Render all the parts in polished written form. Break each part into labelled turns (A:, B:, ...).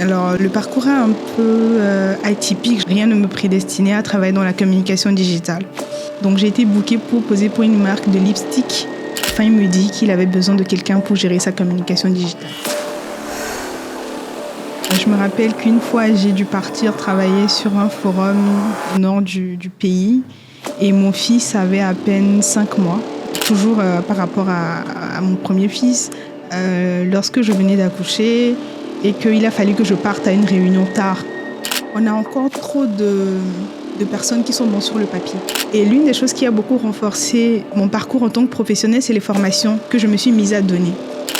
A: Alors, le parcours est un peu atypique. Rien ne me prédestinait à travailler dans la communication digitale. Donc, j'ai été bookée pour poser pour une marque de lipstick. Enfin, il me dit qu'il avait besoin de quelqu'un pour gérer sa communication digitale. Je me rappelle qu'une fois, j'ai dû partir travailler sur un forum au nord du pays et mon fils avait à peine 5 mois. Toujours par rapport à mon premier fils, lorsque je venais d'accoucher et qu'il a fallu que je parte à une réunion tard. On a encore trop de personnes qui sont bonnes sur le papier. Et l'une des choses qui a beaucoup renforcé mon parcours en tant que professionnel, c'est les formations que je me suis mise à donner.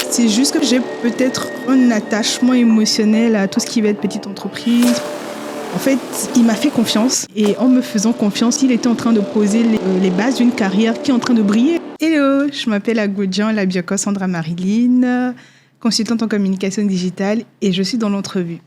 A: C'est juste que j'ai peut-être un attachement émotionnel à tout ce qui va être petite entreprise. En fait, il m'a fait confiance et en me faisant confiance, il était en train de poser les bases d'une carrière qui est en train de briller. Hello, je m'appelle Agodjan Labioko Sandra Marilyn, consultante en communication digitale et je suis dans l'entrevue.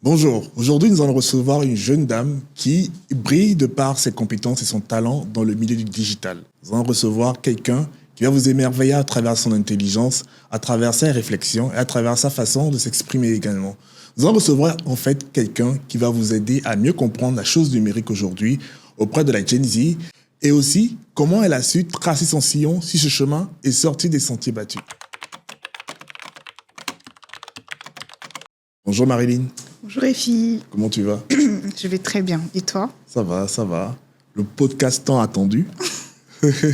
B: Bonjour, aujourd'hui nous allons recevoir une jeune dame qui brille de par ses compétences et son talent dans le milieu du digital. Nous allons recevoir quelqu'un qui va vous émerveiller à travers son intelligence, à travers ses réflexions et à travers sa façon de s'exprimer également. Nous allons recevoir en fait quelqu'un qui va vous aider à mieux comprendre la chose numérique aujourd'hui auprès de la Gen Z et aussi comment elle a su tracer son sillon sur ce chemin et sortir des sentiers battus. Bonjour Marilyn.
A: Bonjour Effie.
B: Comment tu vas?
A: Je vais très bien. Et toi?
B: Ça va, ça va. Le podcast tant attendu.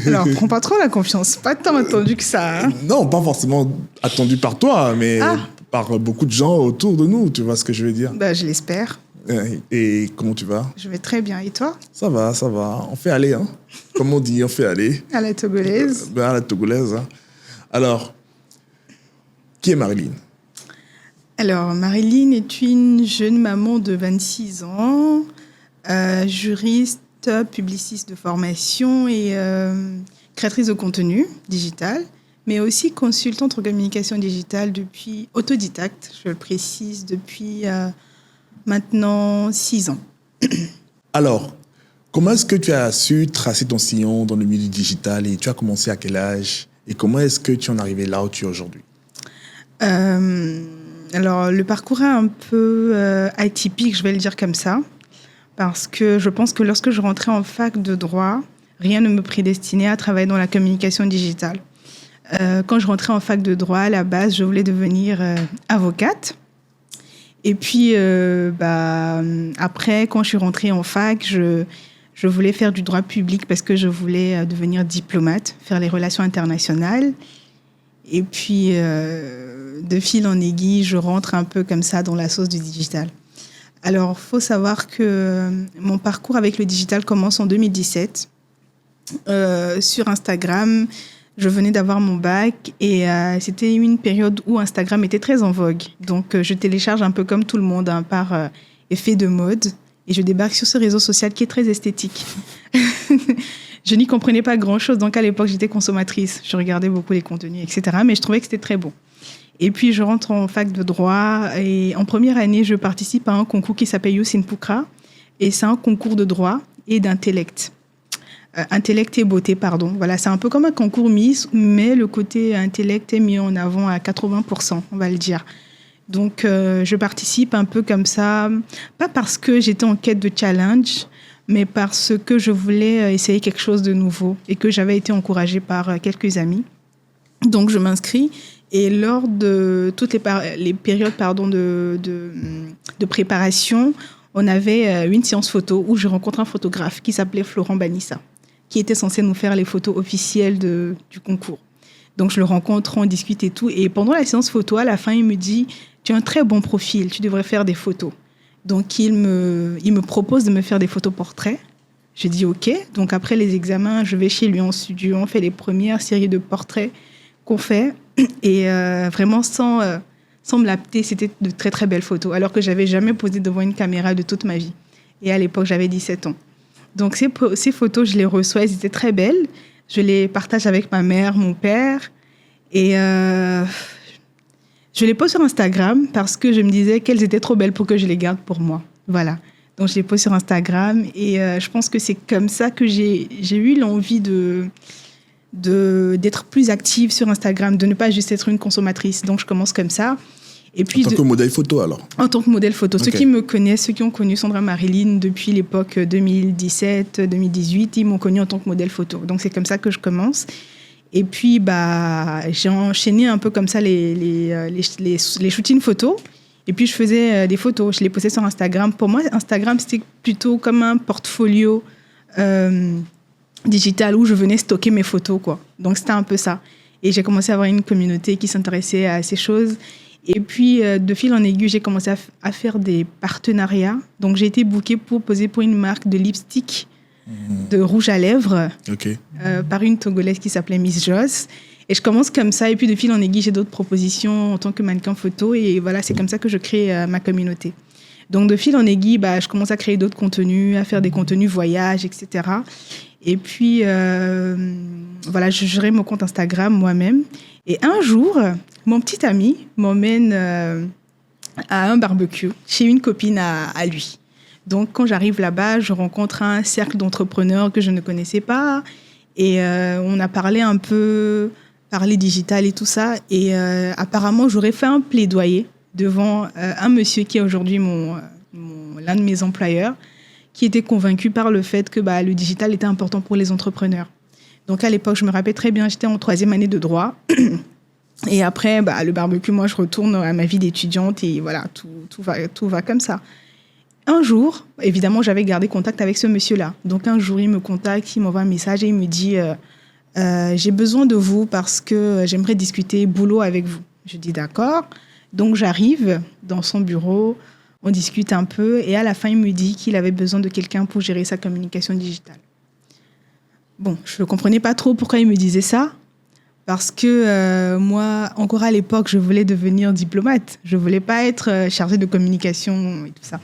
A: Alors, prends pas trop la confiance. Pas tant attendu que ça. Hein.
B: Non, pas forcément attendu par toi, mais par beaucoup de gens autour de nous. Tu vois ce que je veux dire?
A: Bah, je l'espère.
B: Et comment tu vas?
A: Je vais très bien. Et toi?
B: Ça va, ça va. On fait aller, hein. Comme on dit, on fait aller.
A: À la togolaise.
B: À la togolaise. Hein. Alors, qui est Marilyn?
A: Alors, Marilyn est une jeune maman de 26 ans, juriste, publiciste de formation et créatrice de contenu digital, mais aussi consultante en communication digitale depuis autodidacte, je le précise, depuis maintenant 6 ans.
B: Alors, comment est-ce que tu as su tracer ton sillon dans le milieu digital et tu as commencé à quel âge et comment est-ce que tu en es arrivé là où tu es aujourd'hui?
A: Alors, le parcours est un peu atypique, je vais le dire comme ça. Parce que je pense que lorsque je rentrais en fac de droit, rien ne me prédestinait à travailler dans la communication digitale. Quand je rentrais en fac de droit, à la base, je voulais devenir avocate. Et puis, après, quand je suis rentrée en fac, je voulais faire du droit public parce que je voulais devenir diplomate, faire les relations internationales. Et puis, de fil en aiguille, je rentre un peu comme ça dans la sauce du digital. Alors, il faut savoir que mon parcours avec le digital commence en 2017. Sur Instagram, je venais d'avoir mon bac et c'était une période où Instagram était très en vogue. Donc, je télécharge un peu comme tout le monde par effet de mode et je débarque sur ce réseau social qui est très esthétique. Je n'y comprenais pas grand-chose. Donc, à l'époque, j'étais consommatrice. Je regardais beaucoup les contenus, etc. Mais je trouvais que c'était très bon. Et puis, je rentre en fac de droit et en première année, je participe à un concours qui s'appelle Youth in Pukra. Et c'est un concours de droit et d'intellect. Intellect et beauté, pardon. Voilà, c'est un peu comme un concours Miss, mais le côté intellect est mis en avant à 80%, on va le dire. Donc, je participe un peu comme ça, pas parce que j'étais en quête de challenge, mais parce que je voulais essayer quelque chose de nouveau et que j'avais été encouragée par quelques amis. Donc, je m'inscris. Et lors de toutes les périodes de préparation, on avait une séance photo où je rencontre un photographe qui s'appelait Florent Banissa, qui était censé nous faire les photos officielles du concours. Donc, je le rencontre, on discute et tout. Et pendant la séance photo, à la fin, il me dit « Tu as un très bon profil, tu devrais faire des photos. » Donc, il me propose de me faire des photos portraits. Je dis « OK ». Donc, après les examens, je vais chez lui en studio, on fait les premières séries de portraits qu'on fait. Et vraiment, sans me lapter, c'était de très, très belles photos, alors que je n'avais jamais posé devant une caméra de toute ma vie. Et à l'époque, j'avais 17 ans. Donc, ces photos, je les reçois, elles étaient très belles. Je les partage avec ma mère, mon père. Et je les pose sur Instagram parce que je me disais qu'elles étaient trop belles pour que je les garde pour moi. Voilà. Donc, je les pose sur Instagram. Et je pense que c'est comme ça que j'ai eu l'envie d'être plus active sur Instagram, de ne pas juste être une consommatrice. Donc, je commence comme ça. Et puis
B: en tant que modèle photo, alors?
A: En tant que modèle photo.
B: Okay.
A: Ceux qui me connaissent, ceux qui ont connu Sandra Marilyn depuis l'époque 2017-2018, ils m'ont connue en tant que modèle photo. Donc, c'est comme ça que je commence. Et puis, j'ai enchaîné un peu comme ça les shootings photos. Et puis, je faisais des photos. Je les postais sur Instagram. Pour moi, Instagram, c'était plutôt comme un portfolio digital où je venais stocker mes photos, quoi. Donc, c'était un peu ça. Et j'ai commencé à avoir une communauté qui s'intéressait à ces choses. Et puis, de fil en aiguille, j'ai commencé à faire des partenariats. Donc, j'ai été bookée pour poser pour une marque de lipstick, de rouge à lèvres, par une Togolaise qui s'appelait Miss Joss. Et je commence comme ça. Et puis, de fil en aiguille, j'ai d'autres propositions en tant que mannequin photo. Et voilà, c'est comme ça que je crée ma communauté. Donc, de fil en aiguille, je commence à créer d'autres contenus, à faire des contenus voyages, etc. Et puis, voilà, je gérais mon compte Instagram moi-même. Et un jour, mon petit ami m'emmène à un barbecue chez une copine à lui. Donc, quand j'arrive là-bas, je rencontre un cercle d'entrepreneurs que je ne connaissais pas. Et on a parlé un peu, parlé digital et tout ça. Et apparemment, j'aurais fait un plaidoyer devant un monsieur qui est aujourd'hui l'un de mes employeurs, qui était convaincu par le fait que le digital était important pour les entrepreneurs. Donc, à l'époque, je me rappelle très bien, j'étais en 3e année de droit. Et après, le barbecue, moi, je retourne à ma vie d'étudiante et voilà, tout va comme ça. Un jour, évidemment, j'avais gardé contact avec ce monsieur-là. Donc, un jour, il me contacte, il m'envoie un message et il me dit « J'ai besoin de vous parce que j'aimerais discuter boulot avec vous. » Je dis « D'accord. » Donc, j'arrive dans son bureau, on discute un peu et à la fin, il me dit qu'il avait besoin de quelqu'un pour gérer sa communication digitale. Bon, je ne comprenais pas trop pourquoi il me disait ça, parce que moi, encore à l'époque, je voulais devenir diplomate. Je ne voulais pas être chargée de communication et tout ça.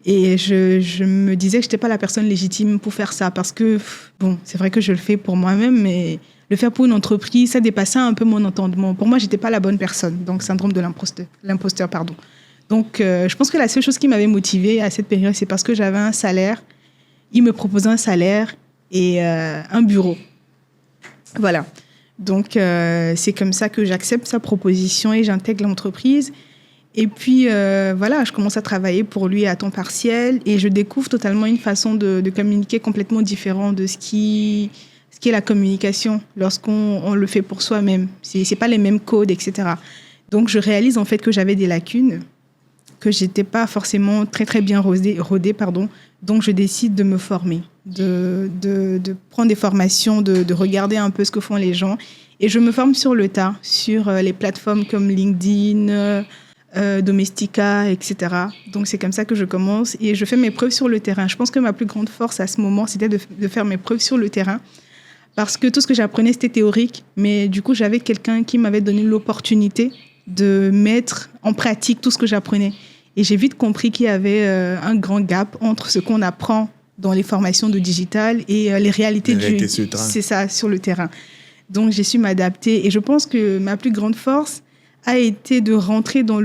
A: Et je me disais que je n'étais pas la personne légitime pour faire ça, parce que, bon, c'est vrai que je le fais pour moi-même, mais le faire pour une entreprise, ça dépassait un peu mon entendement. Pour moi, je n'étais pas la bonne personne, donc syndrome de l'imposteur, pardon. Donc, je pense que la seule chose qui m'avait motivée à cette période, c'est parce que j'avais un salaire. Il me proposait un salaire et un bureau. Voilà. Donc, c'est comme ça que j'accepte sa proposition et j'intègre l'entreprise. Et puis, voilà, je commence à travailler pour lui à temps partiel et je découvre totalement une façon de communiquer complètement différente de ce qui est la communication lorsqu'on le fait pour soi-même. C'est pas les mêmes codes, etc. Donc, je réalise en fait que j'avais des lacunes, que j'étais pas forcément très, très bien rodée, pardon. Donc, je décide de me former, de prendre des formations, de regarder un peu ce que font les gens. Et je me forme sur le tas, sur les plateformes comme LinkedIn, Domestika, etc. Donc, c'est comme ça que je commence et je fais mes preuves sur le terrain. Je pense que ma plus grande force à ce moment, c'était de faire mes preuves sur le terrain parce que tout ce que j'apprenais, c'était théorique. Mais du coup, j'avais quelqu'un qui m'avait donné l'opportunité de mettre en pratique tout ce que j'apprenais. Et j'ai vite compris qu'il y avait un grand gap entre ce qu'on apprend dans les formations de digital et les réalités c'est ça, sur le terrain. Donc, j'ai su m'adapter. Et je pense que ma plus grande force a été de rentrer dans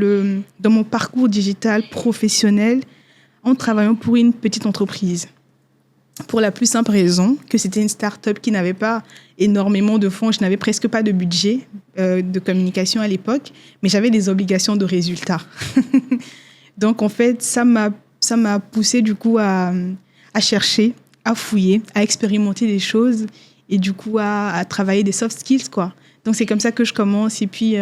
A: mon parcours digital professionnel en travaillant pour une petite entreprise. Pour la plus simple raison que c'était une start-up qui n'avait pas énormément de fonds. Je n'avais presque pas de budget de communication à l'époque, mais j'avais des obligations de résultats. Donc, en fait, ça m'a poussée du coup à chercher, à fouiller, à expérimenter des choses et du coup à travailler des soft skills, quoi. Donc, c'est comme ça que je commence. Et puis,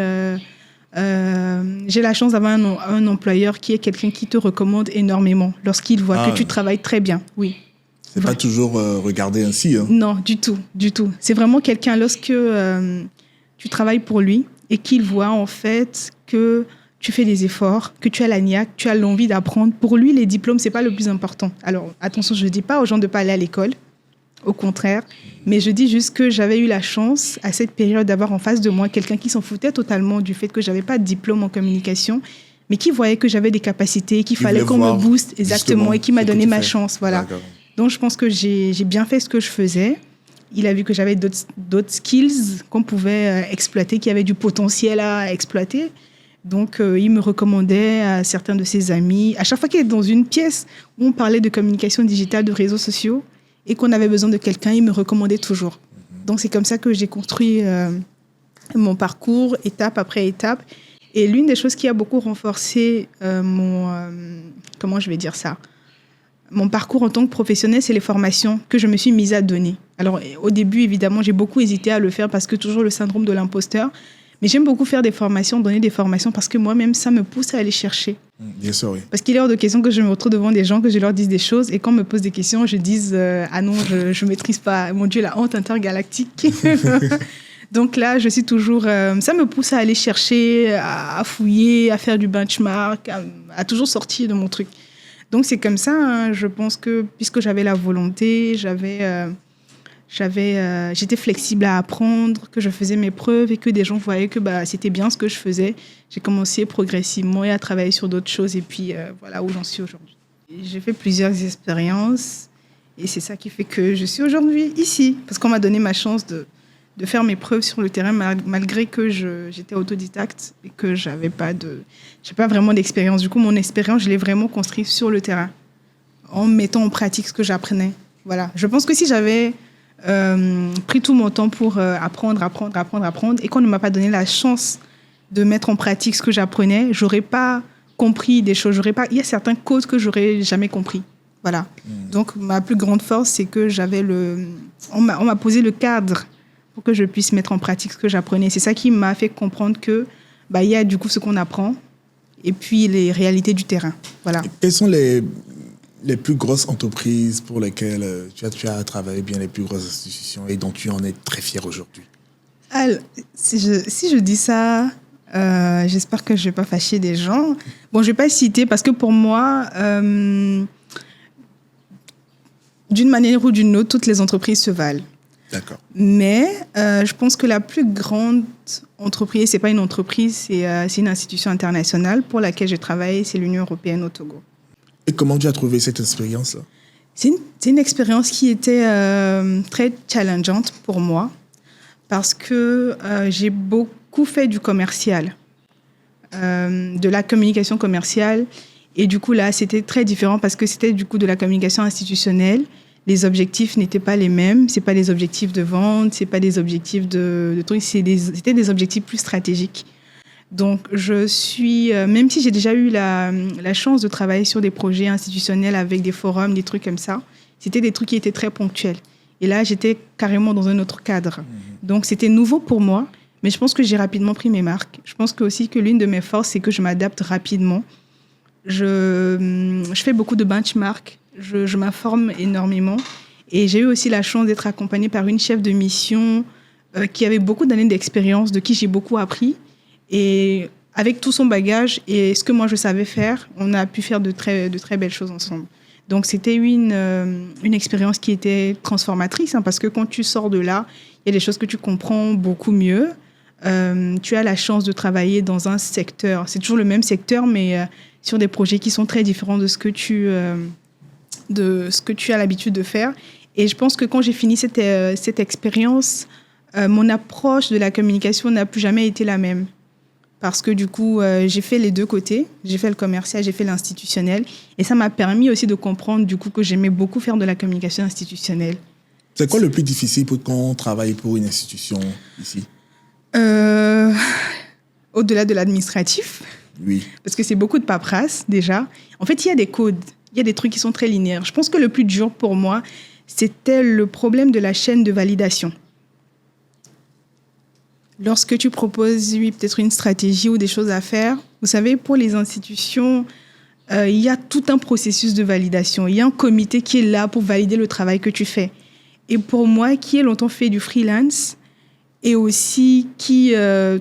A: j'ai la chance d'avoir un employeur qui est quelqu'un qui te recommande énormément lorsqu'il voit que tu travailles très bien. Oui.
B: C'est pas toujours regardé ainsi. Hein.
A: Non, du tout. C'est vraiment quelqu'un, lorsque tu travailles pour lui et qu'il voit en fait que tu fais des efforts, que tu as la niaque, tu as l'envie d'apprendre. Pour lui, les diplômes, c'est pas le plus important. Alors, attention, je dis pas aux gens de pas aller à l'école, au contraire, mais je dis juste que j'avais eu la chance à cette période d'avoir en face de moi quelqu'un qui s'en foutait totalement du fait que j'avais pas de diplôme en communication, mais qui voyait que j'avais des capacités, qu'il fallait qu'on me booste exactement et qui m'a donné ma chance. Voilà. D'accord. Donc, je pense que j'ai bien fait ce que je faisais. Il a vu que j'avais d'autres skills qu'on pouvait exploiter, qu'il y avait du potentiel à exploiter. Donc, il me recommandait à certains de ses amis. À chaque fois qu'il était dans une pièce où on parlait de communication digitale, de réseaux sociaux, et qu'on avait besoin de quelqu'un, il me recommandait toujours. Donc, c'est comme ça que j'ai construit mon parcours, étape après étape. Et l'une des choses qui a beaucoup renforcé comment je vais dire ça, mon parcours en tant que professionnel, c'est les formations que je me suis mise à donner. Alors, au début, évidemment, j'ai beaucoup hésité à le faire parce que toujours le syndrome de l'imposteur. Mais j'aime beaucoup faire des formations, donner des formations parce que moi-même, ça me pousse à aller chercher.
B: Bien sûr, oui.
A: Parce qu'il est hors de question que je me retrouve devant des gens, que je leur dise des choses et qu'on me pose des questions, je dise ah non, je ne maîtrise pas. Mon Dieu, la honte intergalactique. Donc là, je suis toujours... ça me pousse à aller chercher, à fouiller, à faire du benchmark, à toujours sortir de mon truc. Donc c'est comme ça, hein, je pense que puisque j'avais la volonté, j'étais flexible à apprendre, que je faisais mes preuves et que des gens voyaient que c'était bien ce que je faisais. J'ai commencé progressivement à travailler sur d'autres choses et puis voilà où j'en suis aujourd'hui. J'ai fait plusieurs expériences et c'est ça qui fait que je suis aujourd'hui ici. Parce qu'on m'a donné ma chance de faire mes preuves sur le terrain malgré que j'étais autodidacte et que j'ai pas vraiment d'expérience. Du coup, mon expérience, je l'ai vraiment construite sur le terrain en mettant en pratique ce que j'apprenais. Voilà. Je pense que si j'avais pris tout mon temps pour apprendre et qu'on ne m'a pas donné la chance de mettre en pratique ce que j'apprenais, j'aurais pas compris des choses. Il y a certains codes que j'aurais jamais compris. Voilà. Donc, ma plus grande force, c'est que on m'a posé le cadre pour que je puisse mettre en pratique ce que j'apprenais. C'est ça qui m'a fait comprendre que il y a du coup ce qu'on apprend et puis les réalités du terrain. Voilà.
B: Quelles sont les plus grosses entreprises pour lesquelles tu as travaillé, bien les plus grosses institutions et dont tu en es très fier aujourd'hui?
A: Alors, si je dis ça, j'espère que je ne vais pas fâcher des gens. Bon, je ne vais pas citer parce que pour moi, d'une manière ou d'une autre, toutes les entreprises se valent.
B: D'accord.
A: Mais je pense que la plus grande entreprise, ce n'est pas une entreprise, c'est une institution internationale pour laquelle j'ai travaillé, c'est l'Union européenne au Togo.
B: Et comment tu as trouvé cette expérience-là?
A: C'est une expérience qui était très challengeante pour moi parce que j'ai beaucoup fait du commercial, de la communication commerciale. Et du coup, là, c'était très différent parce que c'était du coup de la communication institutionnelle. Les objectifs n'étaient pas les mêmes. Ce n'est pas des objectifs de vente, ce n'est pas des objectifs de trucs, c'était des objectifs plus stratégiques. Donc, même si j'ai déjà eu la chance de travailler sur des projets institutionnels avec des forums, des trucs comme ça, c'était des trucs qui étaient très ponctuels. Et là, j'étais carrément dans un autre cadre. Donc, c'était nouveau pour moi, mais je pense que j'ai rapidement pris mes marques. Je pense aussi que l'une de mes forces, c'est que je m'adapte rapidement. Je fais beaucoup de benchmark, je m'informe énormément. Et j'ai eu aussi la chance d'être accompagnée par une chef de mission qui avait beaucoup d'années d'expérience, de qui j'ai beaucoup appris. Et avec tout son bagage et ce que moi je savais faire, on a pu faire de très belles choses ensemble. Donc c'était une expérience qui était transformatrice, hein, parce que quand tu sors de là, il y a des choses que tu comprends beaucoup mieux. Tu as la chance de travailler dans un secteur, c'est toujours le même secteur, mais sur des projets qui sont très différents de ce que tu as l'habitude de faire. Et je pense que quand j'ai fini cette expérience, mon approche de la communication n'a plus jamais été la même. Parce que du coup, j'ai fait les deux côtés. J'ai fait le commercial, j'ai fait l'institutionnel. Et ça m'a permis aussi de comprendre du coup que j'aimais beaucoup faire de la communication institutionnelle.
B: C'est quoi le plus difficile quand on travaille pour une institution ici?
A: Au-delà de l'administratif.
B: Oui.
A: Parce que c'est beaucoup de paperasse déjà. En fait, il y a des codes, il y a des trucs qui sont très linéaires. Je pense que le plus dur pour moi, c'était le problème de la chaîne de validation. Lorsque tu proposes, peut-être une stratégie ou des choses à faire, vous savez, pour les institutions, il y a tout un processus de validation. Il y a un comité qui est là pour valider le travail que tu fais. Et pour moi, qui ai longtemps fait du freelance et aussi qui a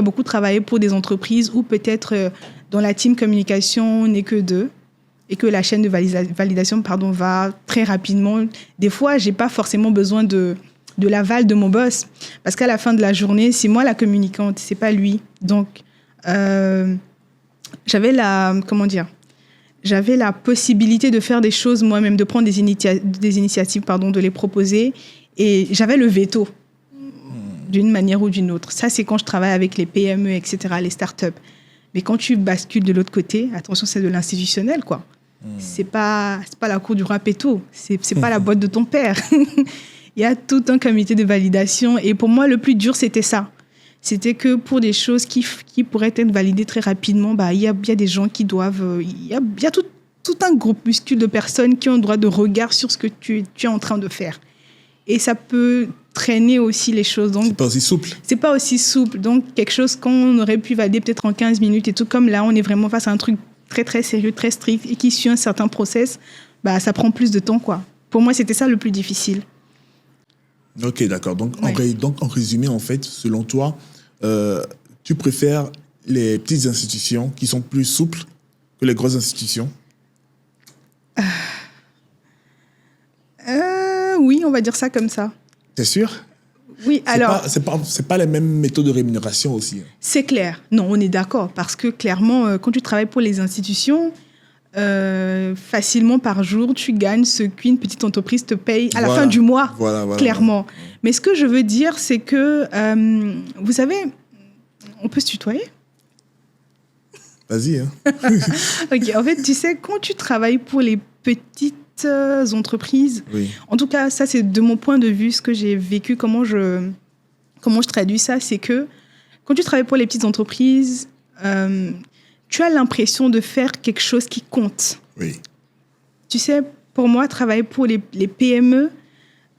A: beaucoup travaillé pour des entreprises où peut-être dans la team communication, on n'est que deux et que la chaîne de validation va très rapidement. Des fois, je n'ai pas forcément besoin de l'aval de mon boss. Parce qu'à la fin de la journée, c'est moi la communicante, c'est pas lui. Donc, j'avais la possibilité de faire des choses moi-même, de prendre des initiatives, de les proposer. Et j'avais le veto, d'une manière ou d'une autre. Ça, c'est quand je travaille avec les PME, etc., les startups. Mais quand tu bascules de l'autre côté, attention, c'est de l'institutionnel, quoi. C'est pas la cour du roi Péto. C'est pas la boîte de ton père. Il y a tout un comité de validation. Et pour moi, le plus dur, c'était ça. C'était que pour des choses qui pourraient être validées très rapidement, il y a des gens qui doivent... Il y a tout un groupuscule de personnes qui ont le droit de regard sur ce que tu es en train de faire. Et ça peut traîner aussi les choses. Donc,
B: c'est pas aussi souple.
A: C'est pas aussi souple. Donc, quelque chose qu'on aurait pu valider peut-être en 15 minutes et tout, comme là, on est vraiment face à un truc très, très sérieux, très strict et qui suit un certain process, ça prend plus de temps, quoi. Pour moi, c'était ça le plus difficile.
B: Ok, d'accord. Donc,
A: Ouais.
B: en résumé, en fait, selon toi, tu préfères les petites institutions qui sont plus souples que les grosses institutions?
A: Oui, on va dire ça comme ça.
B: T'es sûr?
A: Oui, alors,
B: C'est pas les mêmes méthodes de rémunération aussi.
A: c'est clair. Non, on est d'accord. Parce que clairement, quand tu travailles pour les institutions, facilement par jour, tu gagnes ce qu'une petite entreprise te paye à la fin du mois.
B: Voilà,
A: Clairement.
B: voilà.
A: Mais ce que je veux dire, c'est que, vous savez, on peut se tutoyer?
B: Vas-y, hein.
A: Ok, en fait, tu sais, quand tu travailles pour les petites entreprises,
B: Oui.
A: en tout cas, ça, c'est de mon point de vue, ce que j'ai vécu, comment je traduis ça, c'est que quand tu travailles pour les petites entreprises, tu as l'impression de faire quelque chose qui compte.
B: Oui.
A: Tu sais, pour moi, travailler pour les PME,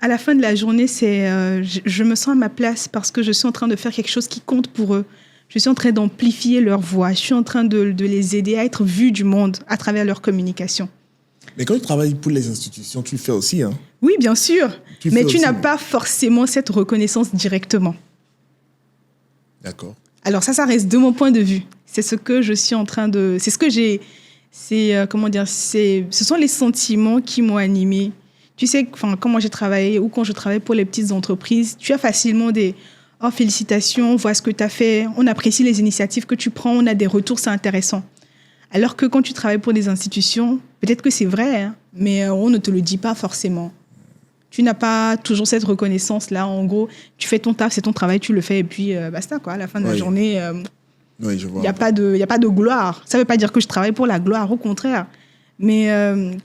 A: à la fin de la journée, je me sens à ma place parce que je suis en train de faire quelque chose qui compte pour eux. Je suis en train d'amplifier leur voix. Je suis en train de les aider à être vus du monde à travers leur communication.
B: Mais quand tu travailles pour les institutions, tu le fais aussi, hein.
A: Oui, bien sûr. Mais tu n'as
B: aussi.
A: pas forcément cette reconnaissance directement.
B: D'accord.
A: Alors ça reste de mon point de vue. C'est ce que je suis en train de... C'est ce que j'ai... comment dire, ce sont les sentiments qui m'ont animée. Tu sais, quand moi j'ai travaillé ou quand je travaille pour les petites entreprises, tu as facilement des... Oh, félicitations, vois ce que tu as fait. On apprécie les initiatives que tu prends, on a des retours, c'est intéressant. Alors que quand tu travailles pour des institutions, peut-être que c'est vrai, hein, mais on ne te le dit pas forcément. Tu n'as pas toujours cette reconnaissance-là. En gros, tu fais ton taf, c'est ton travail, tu le fais et puis basta, quoi. À la fin de la journée,
B: oui, je vois.
A: il n'y a pas de gloire. Ça ne veut pas dire que je travaille pour la gloire, au contraire. Mais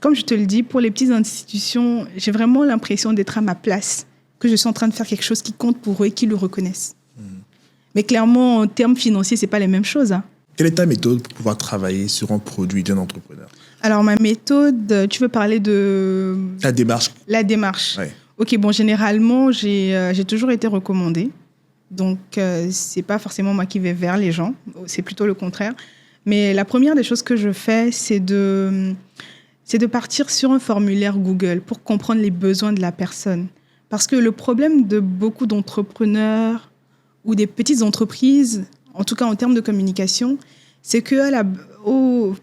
A: comme je te le dis, pour les petites institutions, j'ai vraiment l'impression d'être à ma place, que je suis en train de faire quelque chose qui compte pour eux et qui le reconnaissent. Mais clairement, en termes financiers, ce n'est pas les mêmes choses, hein.
B: Quelle est ta méthode pour pouvoir travailler sur un produit d'un entrepreneur?
A: Alors, ma méthode, tu veux parler de...
B: Ta démarche.
A: La démarche.
B: Ouais.
A: Ok, bon, généralement, j'ai toujours été recommandée. Donc, ce n'est pas forcément moi qui vais vers les gens. C'est plutôt le contraire. Mais la première des choses que je fais, c'est de partir sur un formulaire Google pour comprendre les besoins de la personne. Parce que le problème de beaucoup d'entrepreneurs ou des petites entreprises, en tout cas en termes de communication, c'est que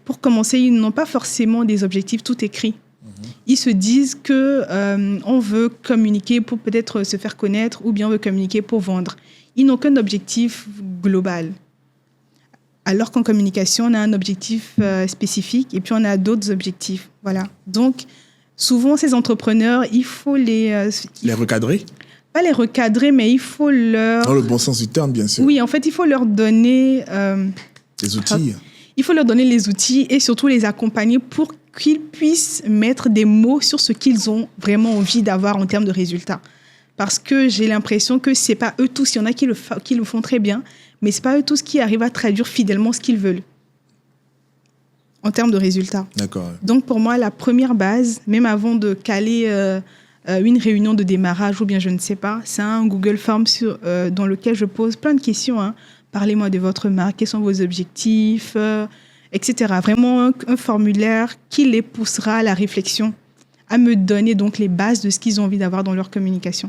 A: pour commencer, ils n'ont pas forcément des objectifs tout écrits. Ils se disent qu'on veut communiquer pour peut-être se faire connaître ou bien on veut communiquer pour vendre. Ils n'ont qu'un objectif global. Alors qu'en communication, on a un objectif spécifique et puis on a d'autres objectifs. Voilà. Donc, souvent, ces entrepreneurs, il faut les
B: recadrer?
A: Pas les recadrer, mais il faut leur...
B: Dans le bon sens du terme, bien sûr.
A: Oui, en fait, il faut leur donner...
B: des outils.
A: Il faut leur donner les outils et surtout les accompagner pour qu'ils puissent mettre des mots sur ce qu'ils ont vraiment envie d'avoir en termes de résultats. Parce que j'ai l'impression que ce n'est pas eux tous, il y en a qui le font très bien, mais ce n'est pas eux tous qui arrivent à traduire fidèlement ce qu'ils veulent en termes de résultats.
B: D'accord.
A: Donc pour moi, la première base, même avant de caler une réunion de démarrage ou bien je ne sais pas, c'est un Google Form dans lequel je pose plein de questions, hein. Parlez-moi de votre marque, quels sont vos objectifs, etc. Vraiment un formulaire qui les poussera à la réflexion, à me donner donc les bases de ce qu'ils ont envie d'avoir dans leur communication.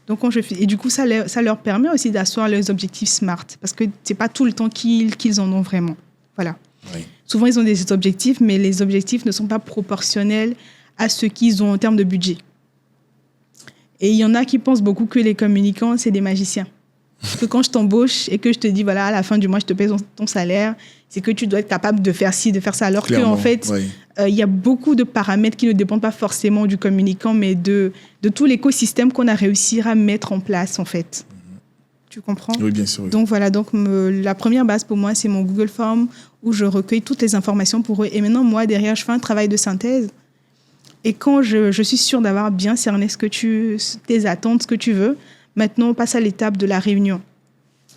A: Donc, et du coup, ça leur permet aussi d'asseoir leurs objectifs SMART, parce que ce n'est pas tout le temps qu'ils en ont vraiment. Voilà.
B: Oui.
A: Souvent, ils ont des objectifs, mais les objectifs ne sont pas proportionnels à ce qu'ils ont en termes de budget. Et il y en a qui pensent beaucoup que les communicants, c'est des magiciens. Que quand je t'embauche et que je te dis, voilà, à la fin du mois, je te paye ton salaire, c'est que tu dois être capable de faire ci, de faire ça. Alors qu'en fait, il y a beaucoup de paramètres qui ne dépendent pas forcément du communicant, mais de tout l'écosystème qu'on a réussi à mettre en place, en fait. Tu comprends?
B: Oui, bien sûr. Oui.
A: Donc voilà, la première base pour moi, c'est mon Google Form où je recueille toutes les informations pour eux. Et maintenant, moi, derrière, je fais un travail de synthèse. Et quand je suis sûre d'avoir bien cerné tes attentes, ce que tu veux, maintenant, on passe à l'étape de la réunion.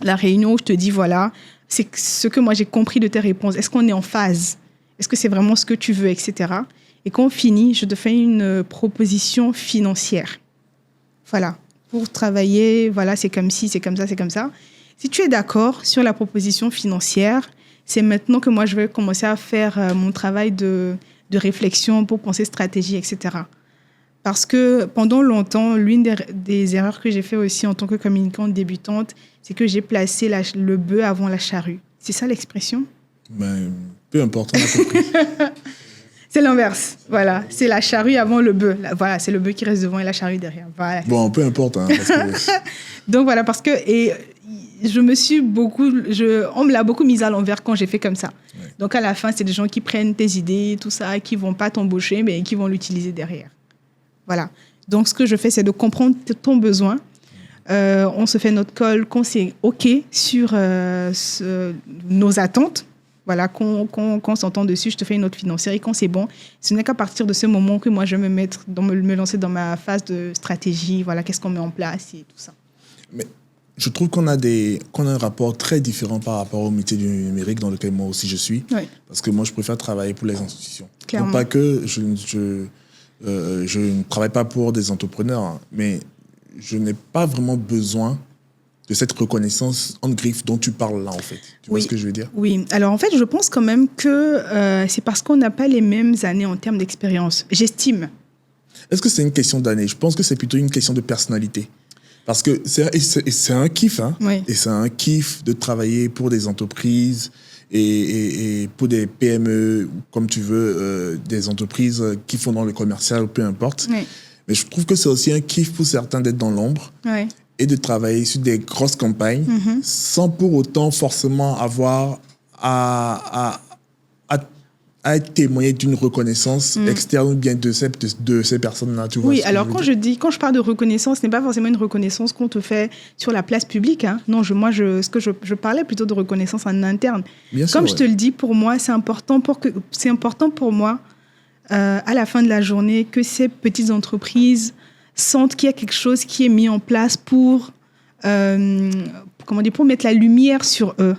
A: la réunion où je te dis, voilà, c'est ce que moi j'ai compris de tes réponses. Est-ce qu'on est en phase? Est-ce que c'est vraiment ce que tu veux, etc. Et quand on finit, je te fais une proposition financière. Voilà, pour travailler, voilà, c'est comme ci, c'est comme ça, c'est comme ça. Si tu es d'accord sur la proposition financière, c'est maintenant que moi, je vais commencer à faire mon travail de réflexion pour penser stratégie, etc. Parce que pendant longtemps, l'une des erreurs que j'ai fait aussi en tant que communicante débutante, c'est que j'ai placé le bœuf avant la charrue. C'est ça l'expression?
B: Ben, peu importe, on a compris.
A: C'est l'inverse. Voilà, c'est la charrue avant le bœuf. Voilà, c'est le bœuf qui reste devant et la charrue derrière. Voilà.
B: Bon, peu importe. Hein, parce que...
A: Donc voilà, parce que on me l'a beaucoup mise à l'envers quand j'ai fait comme ça.
B: Ouais.
A: Donc à la fin, c'est des gens qui prennent tes idées, tout ça, qui vont pas t'embaucher, mais qui vont l'utiliser derrière. Voilà. Donc ce que je fais, c'est de comprendre ton besoin. On se fait notre call quand c'est OK sur nos attentes. Voilà, qu'on s'entend dessus, je te fais une note financière et quand c'est bon, ce n'est qu'à partir de ce moment que moi je vais me lancer dans ma phase de stratégie, voilà, qu'est-ce qu'on met en place et tout ça.
B: Mais je trouve qu'on a un rapport très différent par rapport au métier du numérique dans lequel moi aussi je suis.
A: Oui.
B: Parce que moi, je préfère travailler pour les institutions.
A: Clairement.
B: Non pas que je ne travaille pas pour des entrepreneurs, hein, mais je n'ai pas vraiment besoin de cette reconnaissance en griffe dont tu parles là, en fait. Tu vois ce que je veux dire?
A: Oui. Alors, en fait, je pense quand même que c'est parce qu'on n'a pas les mêmes années en termes d'expérience. J'estime.
B: Est-ce que c'est une question d'année? Je pense que c'est plutôt une question de personnalité. Parce que c'est un kiff, hein?
A: Oui.
B: Et c'est un kiff de travailler pour des entreprises et pour des PME, comme tu veux, des entreprises qui font dans le commercial, peu importe.
A: Oui.
B: Mais je trouve que c'est aussi un kiff pour certains d'être dans l'ombre.
A: Oui.
B: Et de travailler sur des grosses campagnes sans pour autant forcément avoir à être témoigné d'une reconnaissance externe ou bien de ces personnes-là. Tu vois
A: oui,
B: ce que
A: alors
B: je veux dire?
A: quand je parle de reconnaissance, ce n'est pas forcément une reconnaissance qu'on te fait sur la place publique. Hein. Non, je parlais plutôt de reconnaissance en interne.
B: Bien sûr,
A: Comme je te le dis, pour moi, c'est important pour moi, à la fin de la journée, que ces petites entreprises sentent qu'il y a quelque chose qui est mis en place pour mettre la lumière sur eux.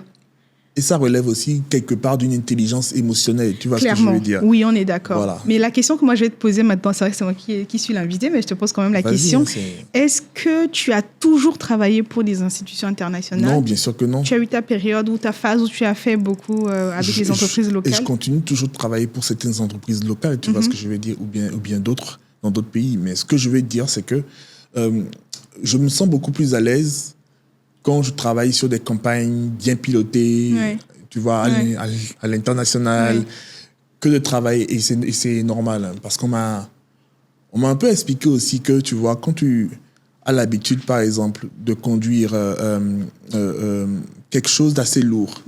B: Et ça relève aussi quelque part d'une intelligence émotionnelle. Tu vois
A: Clairement.
B: ce que je veux dire?
A: Oui, on est d'accord.
B: Voilà.
A: Mais la question que moi je vais te poser maintenant, c'est vrai que c'est moi qui suis l'invité, mais je te pose quand même la question. Est-ce que tu as toujours travaillé pour des institutions internationales?
B: Non, bien sûr que non.
A: Tu as eu ta période ou ta phase où tu as fait beaucoup avec les entreprises locales?
B: Et je continue toujours de travailler pour certaines entreprises locales, tu vois ce que je veux dire, ou bien d'autres, dans d'autres pays. Mais ce que je veux dire, c'est que je me sens beaucoup plus à l'aise quand je travaille sur des campagnes bien pilotées, tu vois, à l'international, que de travailler, et c'est normal, hein, parce qu'on m'a un peu expliqué aussi que, tu vois, quand tu as l'habitude, par exemple, de conduire quelque chose d'assez lourd,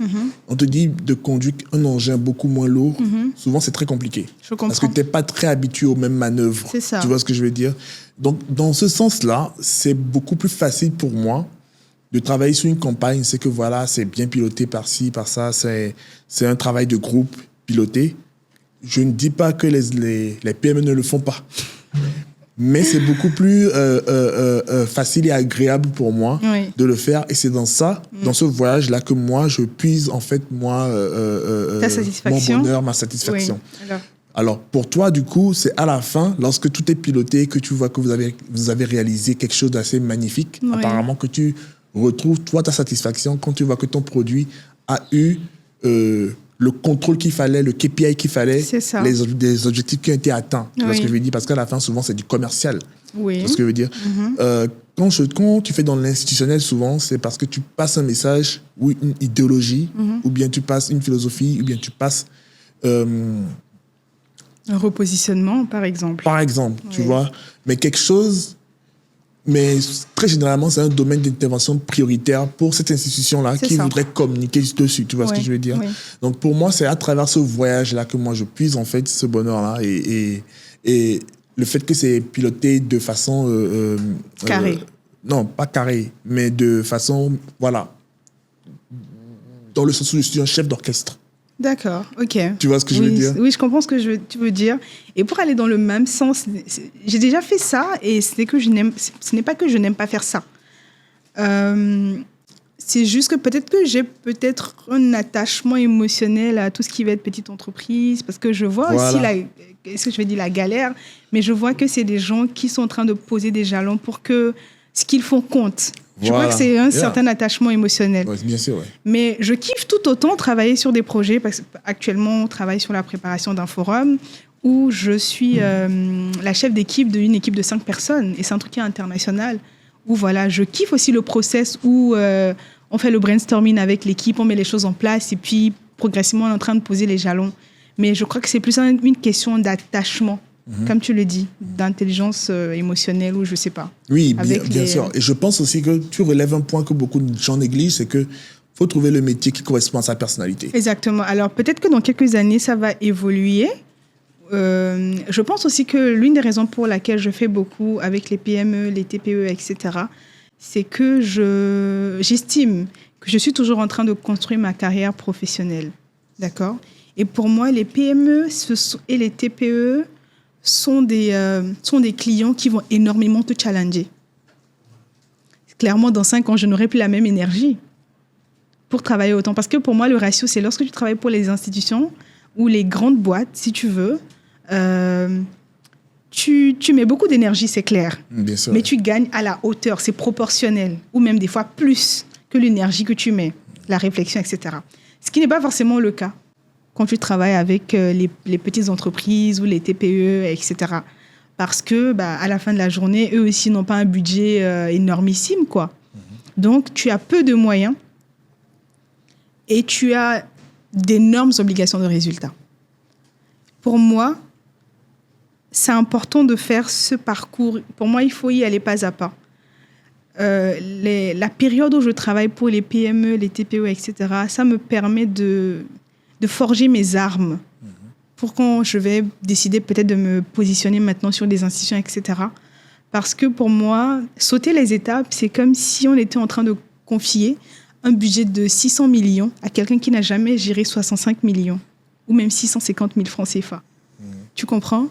B: on te dit de conduire un engin beaucoup moins lourd, souvent c'est très compliqué.
A: Je comprends.
B: Parce que tu n'es pas très habitué aux mêmes manœuvres.
A: C'est ça.
B: Tu vois ce que je veux dire? Donc, dans ce sens-là, c'est beaucoup plus facile pour moi de travailler sur une campagne. C'est que voilà, c'est bien piloté par-ci, par-ça, c'est un travail de groupe piloté. Je ne dis pas que les PME ne le font pas. Mais c'est beaucoup plus facile et agréable pour moi de le faire. Et c'est dans ça, dans ce voyage-là, que moi, je puise, en fait,
A: ta satisfaction.
B: Mon bonheur, ma satisfaction.
A: Oui.
B: Alors, pour toi, du coup, c'est à la fin, lorsque tout est piloté, que tu vois que vous avez réalisé quelque chose d'assez magnifique, apparemment, que tu retrouves, toi, ta satisfaction quand tu vois que ton produit a eu le contrôle qu'il fallait, le KPI qu'il fallait, les objectifs qui ont été atteints. Tu vois ce que je veux dire? Parce qu'à la fin, souvent, c'est du commercial.
A: Oui.
B: Tu vois ce que je veux dire? Quand tu fais dans l'institutionnel, souvent, c'est parce que tu passes un message ou une idéologie, ou bien tu passes une philosophie, ou bien tu passes...
A: un repositionnement, par exemple.
B: Par exemple, tu vois. Mais quelque chose... Mais très généralement, c'est un domaine d'intervention prioritaire pour cette institution-là qui voudrait communiquer dessus. Tu vois ce que je veux dire? Donc, pour moi, c'est à travers ce voyage-là que moi, je puise, en fait, ce bonheur-là. Et le fait que c'est piloté de façon...
A: carrée.
B: Non, pas carrée, mais de façon... Voilà. Dans le sens où je suis un chef d'orchestre.
A: D'accord, ok.
B: Tu vois ce que je veux dire?
A: Oui, je comprends ce que tu veux dire. Et pour aller dans le même sens, j'ai déjà fait ça et ce n'est pas que je n'aime pas faire ça. C'est juste que peut-être que j'ai un attachement émotionnel à tout ce qui va être petite entreprise, parce que je vois aussi la galère, mais je vois que c'est des gens qui sont en train de poser des jalons pour que ce qu'ils font compte. Je crois que c'est un certain attachement émotionnel.
B: Ouais, bien sûr, ouais.
A: Mais je kiffe tout autant travailler sur des projets, parce qu'actuellement, on travaille sur la préparation d'un forum où je suis la chef d'équipe d'une équipe de 5 personnes, et c'est un truc qui est international, où voilà, je kiffe aussi le process où on fait le brainstorming avec l'équipe, on met les choses en place, et puis progressivement, on est en train de poser les jalons. Mais je crois que c'est plus une question d'attachement, comme tu le dis, d'intelligence émotionnelle, ou je ne sais pas.
B: Oui, bien sûr. Et je pense aussi que tu relèves un point que beaucoup de gens négligent, c'est qu'il faut trouver le métier qui correspond à sa personnalité.
A: Exactement. Alors, peut-être que dans quelques années, ça va évoluer. Je pense aussi que l'une des raisons pour laquelle je fais beaucoup avec les PME, les TPE, etc., c'est que j'estime que je suis toujours en train de construire ma carrière professionnelle. D'accord ? Et pour moi, les PME et les TPE sont des clients qui vont énormément te challenger. Clairement, dans 5 ans, je n'aurai plus la même énergie pour travailler autant. Parce que pour moi, le ratio, c'est lorsque tu travailles pour les institutions ou les grandes boîtes, si tu veux, tu mets beaucoup d'énergie, c'est clair.
B: Bien sûr.
A: Mais tu gagnes à la hauteur, c'est proportionnel, ou même des fois plus que l'énergie que tu mets, la réflexion, etc. Ce qui n'est pas forcément le cas quand tu travailles avec les petites entreprises ou les TPE, etc. Parce que, à la fin de la journée, eux aussi n'ont pas un budget énormissime, quoi. Donc, tu as peu de moyens et tu as d'énormes obligations de résultats. Pour moi, c'est important de faire ce parcours. Pour moi, il faut y aller pas à pas. La période où je travaille pour les PME, les TPE, etc., ça me permet de forger mes armes pour quand je vais décider peut-être de me positionner maintenant sur des institutions, etc. Parce que pour moi, sauter les étapes, c'est comme si on était en train de confier un budget de 600 millions à quelqu'un qui n'a jamais géré 65 millions ou même 650 000 francs CFA. Tu comprends ?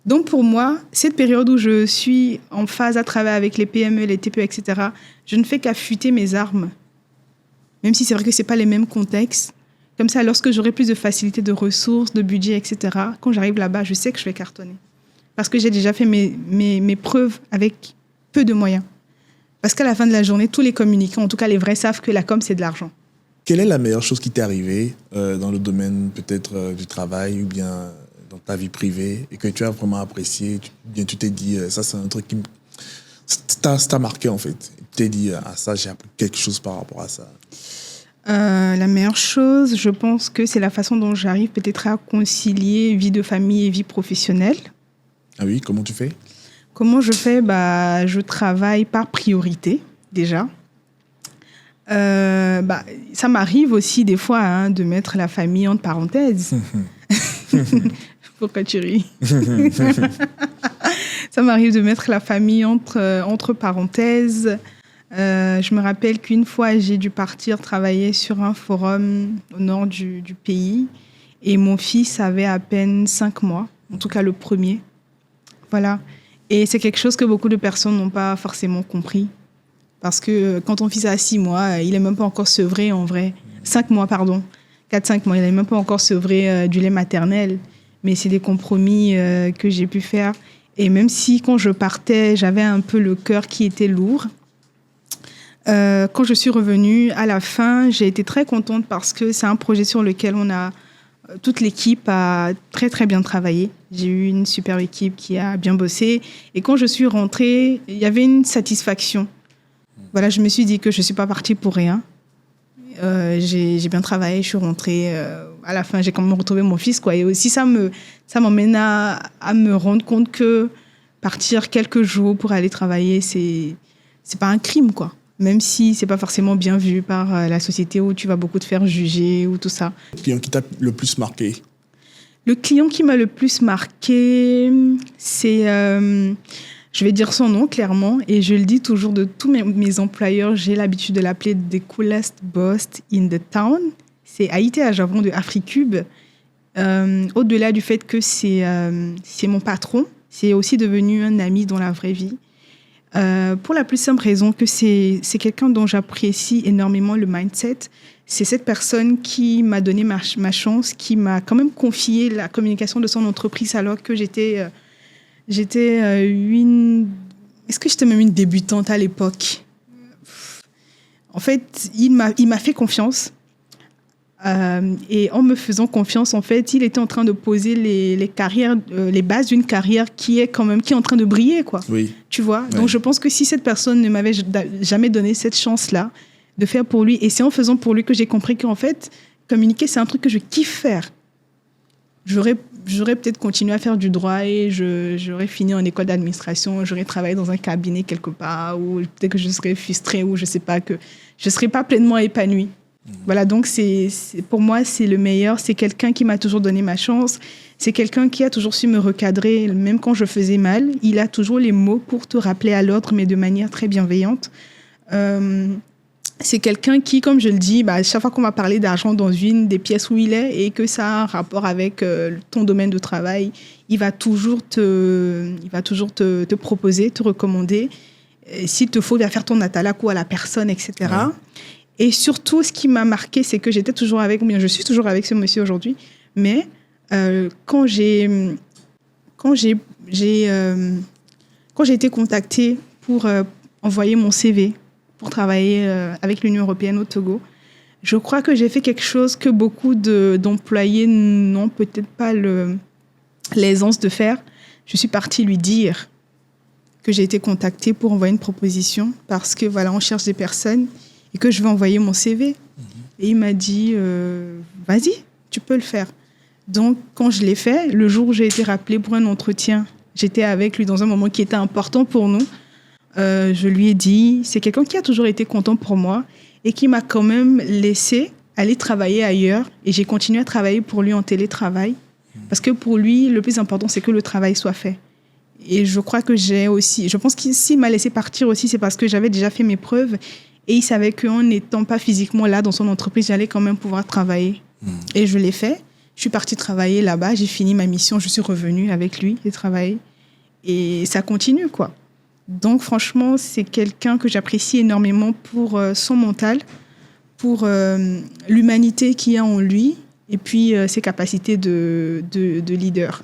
A: Donc pour moi, cette période où je suis en phase à travailler avec les PME, les TPE, etc., je ne fais qu'affûter mes armes. Même si c'est vrai que ce n'est pas les mêmes contextes. Comme ça, lorsque j'aurai plus de facilité de ressources, de budget, etc., quand j'arrive là-bas, je sais que je vais cartonner. Parce que j'ai déjà fait mes preuves avec peu de moyens. Parce qu'à la fin de la journée, tous les communicants, en tout cas les vrais, savent que la com, c'est de l'argent.
B: Quelle est la meilleure chose qui t'est arrivée dans le domaine peut-être du travail ou bien dans ta vie privée et que tu as vraiment apprécié, tu t'es dit, ça c'est un truc qui t'a marqué en fait. Tu t'es dit, ça j'ai appris quelque chose par rapport à ça.
A: La meilleure chose, je pense que c'est la façon dont j'arrive peut-être à concilier vie de famille et vie professionnelle.
B: Ah oui, comment tu fais ?
A: Comment je fais ? Je travaille par priorité, déjà. Ça m'arrive aussi des fois de mettre la famille entre parenthèses. Pourquoi tu ris ? Ça m'arrive de mettre la famille entre parenthèses. Je me rappelle qu'une fois, j'ai dû partir travailler sur un forum au nord du pays et mon fils avait à peine 5 mois, en tout cas le premier. Voilà. Et c'est quelque chose que beaucoup de personnes n'ont pas forcément compris. Parce que quand ton fils a 6 mois, il n'est même pas encore sevré en vrai. 5 mois, pardon. 4-5 mois, il n'est même pas encore sevré du lait maternel. Mais c'est des compromis que j'ai pu faire. Et même si quand je partais, j'avais un peu le cœur qui était lourd, quand je suis revenue, à la fin, j'ai été très contente parce que c'est un projet sur lequel toute l'équipe a très, très bien travaillé. J'ai eu une super équipe qui a bien bossé. Et quand je suis rentrée, il y avait une satisfaction. Voilà, je me suis dit que je ne suis pas partie pour rien. J'ai bien travaillé, je suis rentrée. À la fin, j'ai quand même retrouvé mon fils, quoi. Et aussi, ça m'emmène à me rendre compte que partir quelques jours pour aller travailler, c'est pas un crime, quoi. Même si c'est pas forcément bien vu par la société où tu vas beaucoup te faire juger ou tout ça.
B: Le client qui t'a le plus marqué ?
A: Le client qui m'a le plus marqué, c'est... je vais dire son nom clairement et je le dis toujours de tous mes employeurs. J'ai l'habitude de l'appeler « the coolest boss in the town ». C'est Haïté Ajavon de Africube. Au-delà du fait que c'est mon patron, c'est aussi devenu un ami dans la vraie vie. Pour la plus simple raison que c'est quelqu'un dont j'apprécie énormément le mindset. C'est cette personne qui m'a donné ma chance, qui m'a quand même confié la communication de son entreprise alors que j'étais une... Est-ce que j'étais même une débutante à l'époque? En fait, il m'a fait confiance. Et en me faisant confiance, en fait, il était en train de poser les bases d'une carrière qui est en train de briller, quoi.
B: Oui.
A: Tu vois?
B: Ouais.
A: Donc, je pense que si cette personne ne m'avait jamais donné cette chance-là de faire pour lui, et c'est en faisant pour lui que j'ai compris qu'en fait, communiquer, c'est un truc que je kiffe faire. J'aurais peut-être continué à faire du droit et j'aurais fini en école d'administration, j'aurais travaillé dans un cabinet quelque part, ou peut-être que je serais frustrée, ou je sais pas, que je serais pas pleinement épanouie. Voilà, donc pour moi, c'est le meilleur. C'est quelqu'un qui m'a toujours donné ma chance. C'est quelqu'un qui a toujours su me recadrer, même quand je faisais mal. Il a toujours les mots pour te rappeler à l'ordre, mais de manière très bienveillante. C'est quelqu'un qui, comme je le dis, chaque fois qu'on va parler d'argent dans une des pièces où il est et que ça a un rapport avec ton domaine de travail, il va toujours te proposer, te recommander. S'il te faut, il va faire ton atalak ou à la personne, etc. Ouais. Et surtout, ce qui m'a marqué, c'est que je suis toujours avec ce monsieur aujourd'hui, mais quand j'ai été contactée pour envoyer mon CV pour travailler avec l'Union européenne au Togo, je crois que j'ai fait quelque chose que beaucoup d'employés n'ont peut-être pas l'aisance de faire. Je suis partie lui dire que j'ai été contactée pour envoyer une proposition parce que voilà, on cherche des personnes et que je vais envoyer mon CV. Et il m'a dit, vas-y, tu peux le faire. Donc, quand je l'ai fait, le jour où j'ai été rappelée pour un entretien, j'étais avec lui dans un moment qui était important pour nous. Je lui ai dit, c'est quelqu'un qui a toujours été content pour moi et qui m'a quand même laissé aller travailler ailleurs. Et j'ai continué à travailler pour lui en télétravail. Parce que pour lui, le plus important, c'est que le travail soit fait. Et je crois que je pense qu'il s'il m'a laissé partir aussi, c'est parce que j'avais déjà fait mes preuves. Et il savait qu'en n'étant pas physiquement là dans son entreprise, j'allais quand même pouvoir travailler. Et je l'ai fait. Je suis partie travailler là-bas. J'ai fini ma mission. Je suis revenue avec lui et travailler. Et ça continue, quoi. Donc, franchement, c'est quelqu'un que j'apprécie énormément pour son mental, pour l'humanité qu'il y a en lui et puis ses capacités de leader.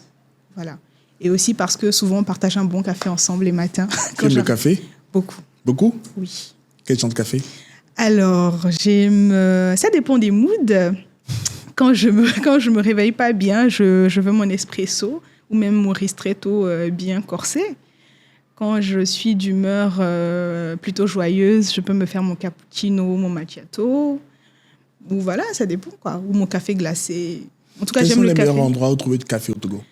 A: Voilà. Et aussi parce que souvent, on partage un bon café ensemble les matins.
B: Tu aimes le café?
A: Beaucoup.
B: Beaucoup?
A: Oui.
B: Quel genre de café?
A: Alors, ça dépend des moods. Quand je me réveille pas bien, je veux mon espresso ou même mon ristretto bien corsé. Quand je suis d'humeur plutôt joyeuse, je peux me faire mon cappuccino, mon macchiato. Ou voilà, ça dépend, quoi. Ou mon café glacé. En tout cas, j'aime le café.
B: Quels sont les meilleurs endroits où trouver du café au Togo?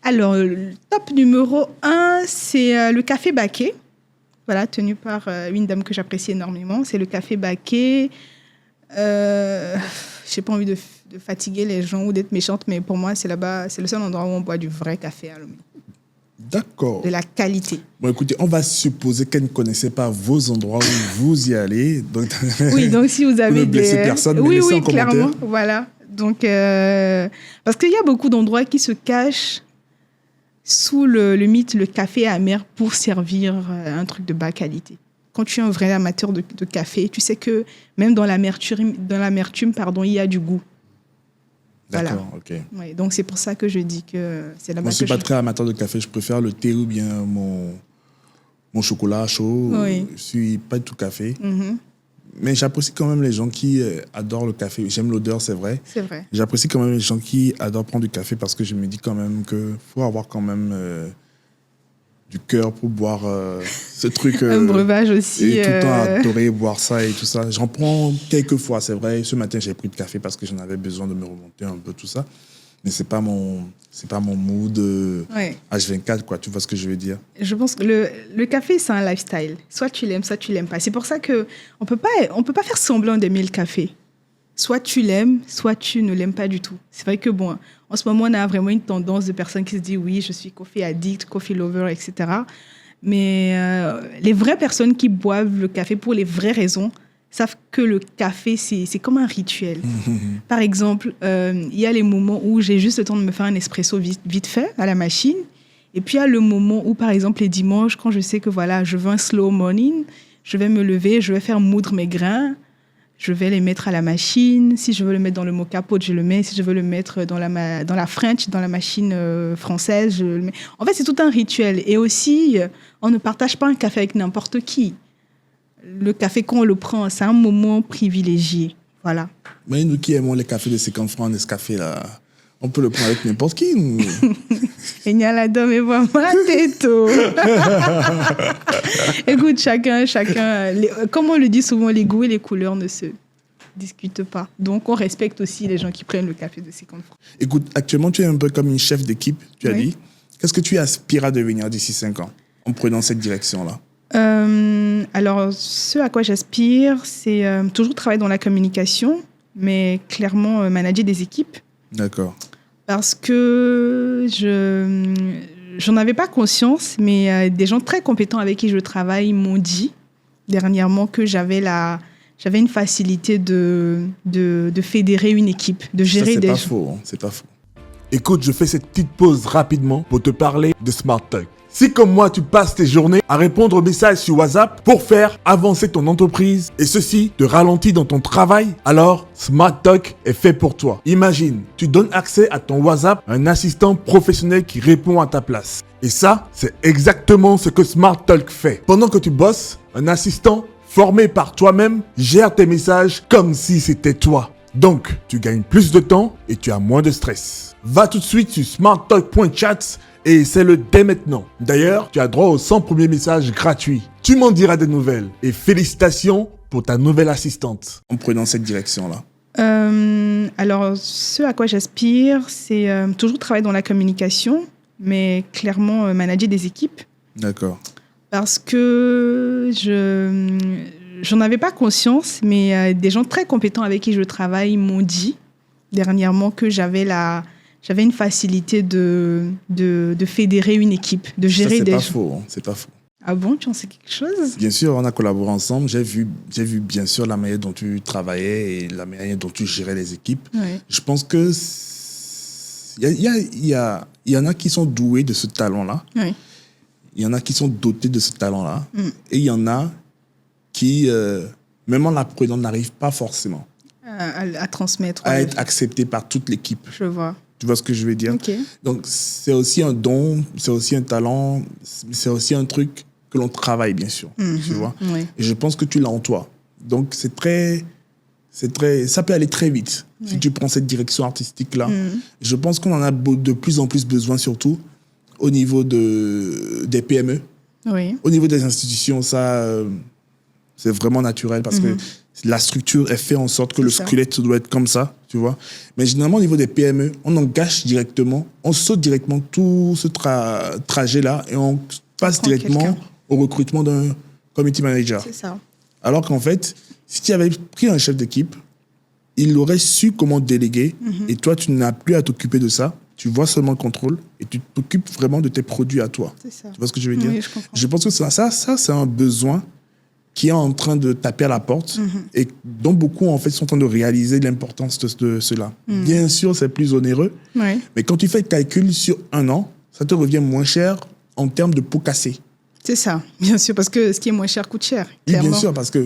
B: Alors,
A: le top numéro 1, c'est le café Baké. Voilà, tenu par une dame que j'apprécie énormément. C'est le café Baké. Je n'ai pas envie de fatiguer les gens ou d'être méchante, mais pour moi, c'est là-bas, c'est le seul endroit où on boit du vrai café à Lomé.
B: D'accord.
A: De la qualité.
B: Bon, écoutez, on va supposer qu'elle ne connaissait pas vos endroits où vous y allez. Donc,
A: oui, donc si vous avez
B: ne blessez personne,
A: oui,
B: laissez en
A: clairement,
B: commentaire.
A: Voilà. Donc, parce qu'il y a beaucoup d'endroits qui se cachent sous le mythe, le café amer pour servir un truc de bas qualité. Quand tu es un vrai amateur de café, tu sais que même dans l'amertume, il y a du goût.
B: D'accord,
A: voilà. Ok. Ouais, donc c'est pour ça que je dis que c'est là-bas.
B: Moi, je ne suis pas très amateur de café. Je préfère le thé ou bien mon chocolat chaud.
A: Oui.
B: Je ne suis pas du tout café. Mm-hmm. Mais j'apprécie quand même les gens qui adorent le café. J'aime l'odeur, c'est vrai.
A: C'est vrai.
B: J'apprécie quand même les gens qui adorent prendre du café parce que je me dis quand même qu'il faut avoir quand même du cœur pour boire ce truc.
A: Un breuvage aussi.
B: Et tout le temps adorer boire ça et tout ça. J'en prends quelques fois, c'est vrai. Ce matin, j'ai pris de café parce que j'en avais besoin de me remonter un peu tout ça. Mais c'est pas mon mood H24, quoi. Tu vois ce que je veux dire? Je
A: pense que le café, c'est un lifestyle. Soit tu l'aimes, soit tu l'aimes pas. C'est pour ça qu'on peut pas faire semblant d'aimer le café. Soit tu l'aimes, soit tu ne l'aimes pas du tout. C'est vrai que, bon, en ce moment, on a vraiment une tendance de personnes qui se disent « Oui, je suis coffee addict, coffee lover, etc. » Mais les vraies personnes qui boivent le café pour les vraies raisons savent que le café, c'est comme un rituel. Par exemple, il y a les moments où j'ai juste le temps de me faire un espresso vite fait à la machine. Et puis, il y a le moment où, par exemple, les dimanches, quand je sais que voilà, je veux un slow morning, je vais me lever, je vais faire moudre mes grains, je vais les mettre à la machine. Si je veux le mettre dans le moka pot, je le mets. Si je veux le mettre dans la French, dans la machine française, je le mets. En fait, c'est tout un rituel. Et aussi, on ne partage pas un café avec n'importe qui. Le café, quand on le prend, c'est un moment privilégié. Voilà.
B: Mais nous qui aimons les cafés de 50 francs, Nescafé, là, on peut le prendre avec n'importe qui.
A: Et n'y a la dame et voit ma tête. Écoute, chacun, comme on le dit souvent, les goûts et les couleurs ne se discutent pas. Donc, on respecte aussi les gens qui prennent le café de 50 francs.
B: Écoute, actuellement, tu es un peu comme une chef d'équipe, tu as dit. Qu'est-ce que tu aspires à devenir d'ici 5 ans en prenant cette direction-là?
A: Alors, ce à quoi j'aspire, c'est toujours travailler dans la communication, mais clairement manager des équipes.
B: D'accord.
A: Parce que j'en avais pas conscience, mais des gens très compétents avec qui je travaille m'ont dit dernièrement que j'avais une facilité de fédérer une équipe, de gérer des gens.
B: C'est pas faux. Écoute, je fais cette petite pause rapidement pour te parler de Smart Talk. Si comme moi, tu passes tes journées à répondre aux messages sur WhatsApp pour faire avancer ton entreprise et ceci te ralentit dans ton travail, alors Smart Talk est fait pour toi. Imagine, tu donnes accès à ton WhatsApp à un assistant professionnel qui répond à ta place. Et ça, c'est exactement ce que Smart Talk fait. Pendant que tu bosses, un assistant formé par toi-même gère tes messages comme si c'était toi. Donc, tu gagnes plus de temps et tu as moins de stress. Va tout de suite sur smarttalk.chat et essaie-le dès maintenant. D'ailleurs, tu as droit aux 100 premiers messages gratuits. Tu m'en diras des nouvelles. Et félicitations pour ta nouvelle assistante. En prenant cette direction-là.
A: Alors, ce à quoi j'aspire, c'est toujours travailler dans la communication, mais clairement manager des équipes.
B: D'accord.
A: Parce que j'en avais pas conscience, mais des gens très compétents avec qui je travaille m'ont dit dernièrement que j'avais une facilité de fédérer une équipe, de gérer des gens.
B: C'est pas faux.
A: Ah bon, tu en sais quelque chose?
B: Bien sûr, on a collaboré ensemble. J'ai vu bien sûr la manière dont tu travaillais et la manière dont tu gérais les équipes.
A: Ouais.
B: Je pense que il y en a qui sont doués de ce talent-là.
A: Oui.
B: Il y en a qui sont dotés de ce talent-là. Et il y en a qui, même en l'apprenant, n'arrivent pas forcément
A: à transmettre.
B: À être acceptés par toute l'équipe.
A: Je vois.
B: Tu vois ce que je veux dire?
A: Okay.
B: Donc, c'est aussi un don, c'est aussi un talent, c'est aussi un truc que l'on travaille, bien sûr. Tu vois?
A: Oui.
B: Et je pense que tu l'as en toi. Donc, ça peut aller très vite si tu prends cette direction artistique-là. Je pense qu'on en a de plus en plus besoin, surtout au niveau des PME.
A: Oui.
B: Au niveau des institutions, ça, c'est vraiment naturel parce que la structure est faite en sorte que le squelette doit être comme ça, tu vois. Mais généralement, au niveau des PME, on engage directement, on saute directement tout ce trajet-là et on passe directement au recrutement d'un community manager.
A: C'est ça.
B: Alors qu'en fait, si tu avais pris un chef d'équipe, il aurait su comment déléguer et toi, tu n'as plus à t'occuper de ça. Tu vois seulement le contrôle et tu t'occupes vraiment de tes produits à toi.
A: C'est ça.
B: Tu vois ce que je veux dire?
A: Oui, je comprends.
B: Je pense que ça c'est un besoin qui est en train de taper à la porte et dont beaucoup, en fait, sont en train de réaliser l'importance de cela. Bien sûr, c'est plus onéreux, mais quand tu fais le calcul sur 1 an, ça te revient moins cher en termes de pots cassés.
A: C'est ça, bien sûr, parce que ce qui est moins cher coûte cher.
B: Oui, bien sûr, parce que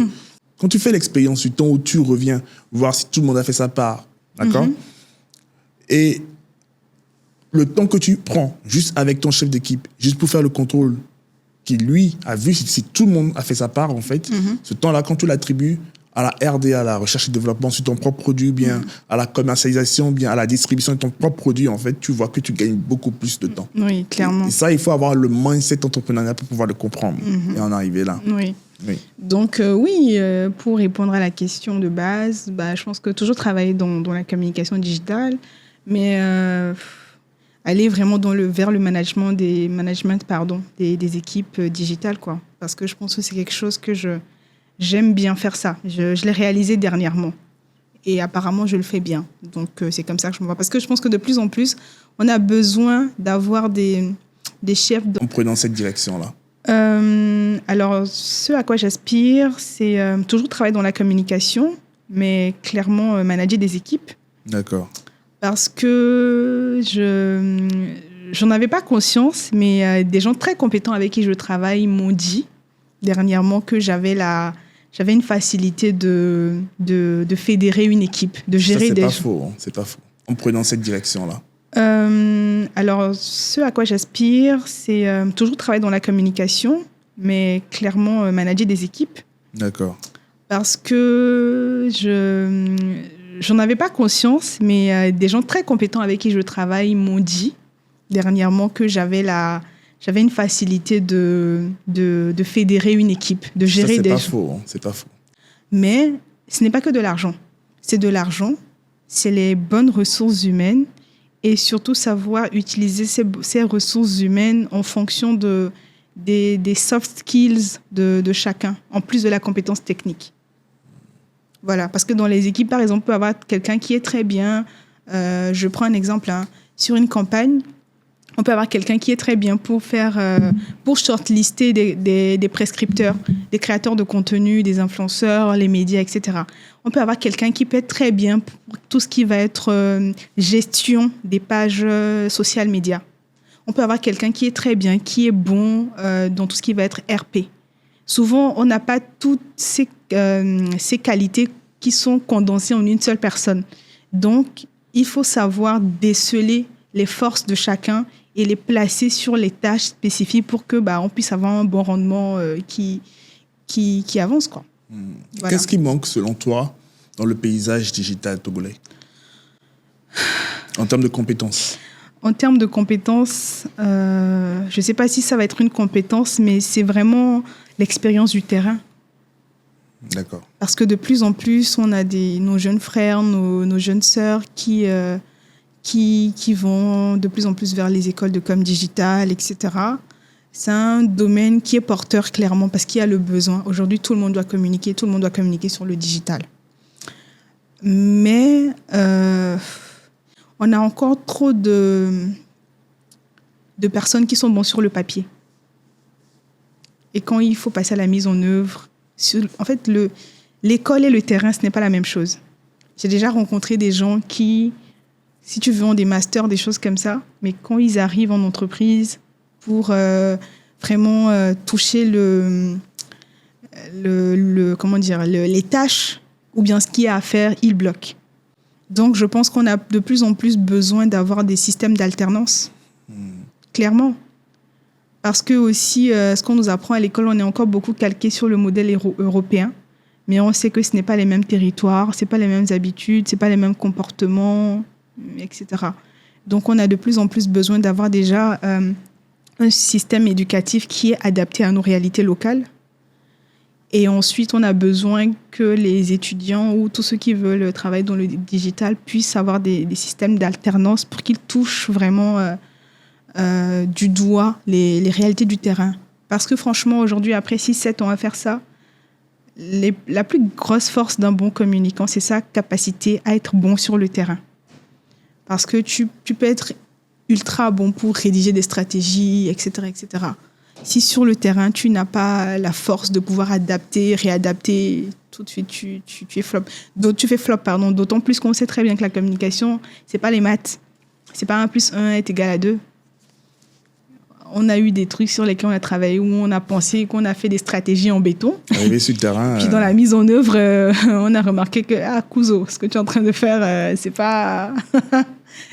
B: quand tu fais l'expérience du temps où tu reviens voir si tout le monde a fait sa part, d'accord? Et le temps que tu prends juste avec ton chef d'équipe, juste pour faire le contrôle, qui lui a vu si tout le monde a fait sa part, en fait, ce temps-là, quand tu l'attribues à la R&D, à la recherche et développement sur ton propre produit, bien à la commercialisation, bien à la distribution de ton propre produit, en fait, tu vois que tu gagnes beaucoup plus de temps.
A: Oui, clairement.
B: Et ça, il faut avoir le mindset entrepreneurial pour pouvoir le comprendre et en arriver là.
A: Oui. Donc, pour répondre à la question de base, je pense que toujours travailler dans la communication digitale, mais aller vraiment vers le management des équipes digitales, quoi. Parce que je pense que c'est quelque chose que j'aime bien faire ça. Je l'ai réalisé dernièrement. Et apparemment, je le fais bien. Donc, c'est comme ça que je me vois. Parce que je pense que de plus en plus, on a besoin d'avoir des chefs...
B: En prenant cette direction-là.
A: Alors, ce à quoi j'aspire, c'est toujours travailler dans la communication, mais clairement manager des équipes.
B: D'accord.
A: Parce que j'en avais pas conscience, mais des gens très compétents avec qui je travaille m'ont dit dernièrement que j'avais une facilité de fédérer une équipe, de gérer des gens.
B: C'est pas faux. En prenant cette direction-là.
A: Alors, ce à quoi j'aspire, c'est toujours travailler dans la communication, mais clairement manager des équipes.
B: D'accord.
A: Parce que j'en avais pas conscience, mais des gens très compétents avec qui je travaille m'ont dit dernièrement que j'avais une facilité de fédérer une équipe, de gérer des gens.
B: C'est pas faux.
A: Mais ce n'est pas que de l'argent. C'est de l'argent, c'est les bonnes ressources humaines et surtout savoir utiliser ces ressources humaines en fonction des soft skills de chacun, en plus de la compétence technique. Voilà, parce que dans les équipes, par exemple, on peut avoir quelqu'un qui est très bien. Je prends un exemple. Sur une campagne, on peut avoir quelqu'un qui est très bien pour shortlister des prescripteurs, des créateurs de contenu, des influenceurs, les médias, etc. On peut avoir quelqu'un qui peut être très bien pour tout ce qui va être gestion des pages social médias. On peut avoir quelqu'un qui est très bien, qui est bon dans tout ce qui va être RP. Souvent, on n'a pas toutes ces qualités qui sont condensées en une seule personne. Donc, il faut savoir déceler les forces de chacun et les placer sur les tâches spécifiques pour que on puisse avoir un bon rendement qui avance, quoi.
B: Voilà. Qu'est-ce qui manque, selon toi, dans le paysage digital togolais en termes de compétences?
A: En termes de compétences, je ne sais pas si ça va être une compétence, mais c'est vraiment l'expérience du terrain.
B: D'accord.
A: Parce que de plus en plus, on a nos jeunes frères, nos jeunes sœurs qui vont de plus en plus vers les écoles de com digital, etc. C'est un domaine qui est porteur clairement parce qu'il y a le besoin. Aujourd'hui, tout le monde doit communiquer sur le digital. Mais on a encore trop de personnes qui sont bons sur le papier. Et quand il faut passer à la mise en œuvre, en fait, l'école et le terrain, ce n'est pas la même chose. J'ai déjà rencontré des gens qui, si tu veux, ont des masters, des choses comme ça, mais quand ils arrivent en entreprise pour vraiment toucher les tâches ou bien ce qu'il y a à faire, ils bloquent. Donc, je pense qu'on a de plus en plus besoin d'avoir des systèmes d'alternance, clairement. Parce que aussi, ce qu'on nous apprend à l'école, on est encore beaucoup calqué sur le modèle européen. Mais on sait que ce n'est pas les mêmes territoires, ce n'est pas les mêmes habitudes, ce n'est pas les mêmes comportements, etc. Donc, on a de plus en plus besoin d'avoir déjà un système éducatif qui est adapté à nos réalités locales. Et ensuite, on a besoin que les étudiants ou tous ceux qui veulent travailler dans le digital puissent avoir des systèmes d'alternance pour qu'ils touchent vraiment du doigt les réalités du terrain. Parce que franchement, aujourd'hui, après 6-7 ans à faire ça, la plus grosse force d'un bon communicant, c'est sa capacité à être bon sur le terrain. Parce que tu peux être ultra bon pour rédiger des stratégies, etc., etc. Si sur le terrain, tu n'as pas la force de pouvoir adapter, réadapter, tout de suite, tu fais flop. D'autant plus qu'on sait très bien que la communication, c'est pas les maths. C'est pas 1 + 1 est égal à 2. On a eu des trucs sur lesquels on a travaillé, où on a pensé qu'on a fait des stratégies en béton.
B: Arrivé sur le terrain.
A: Puis dans la mise en œuvre, on a remarqué que, Couso, ce que tu es en train de faire, c'est pas...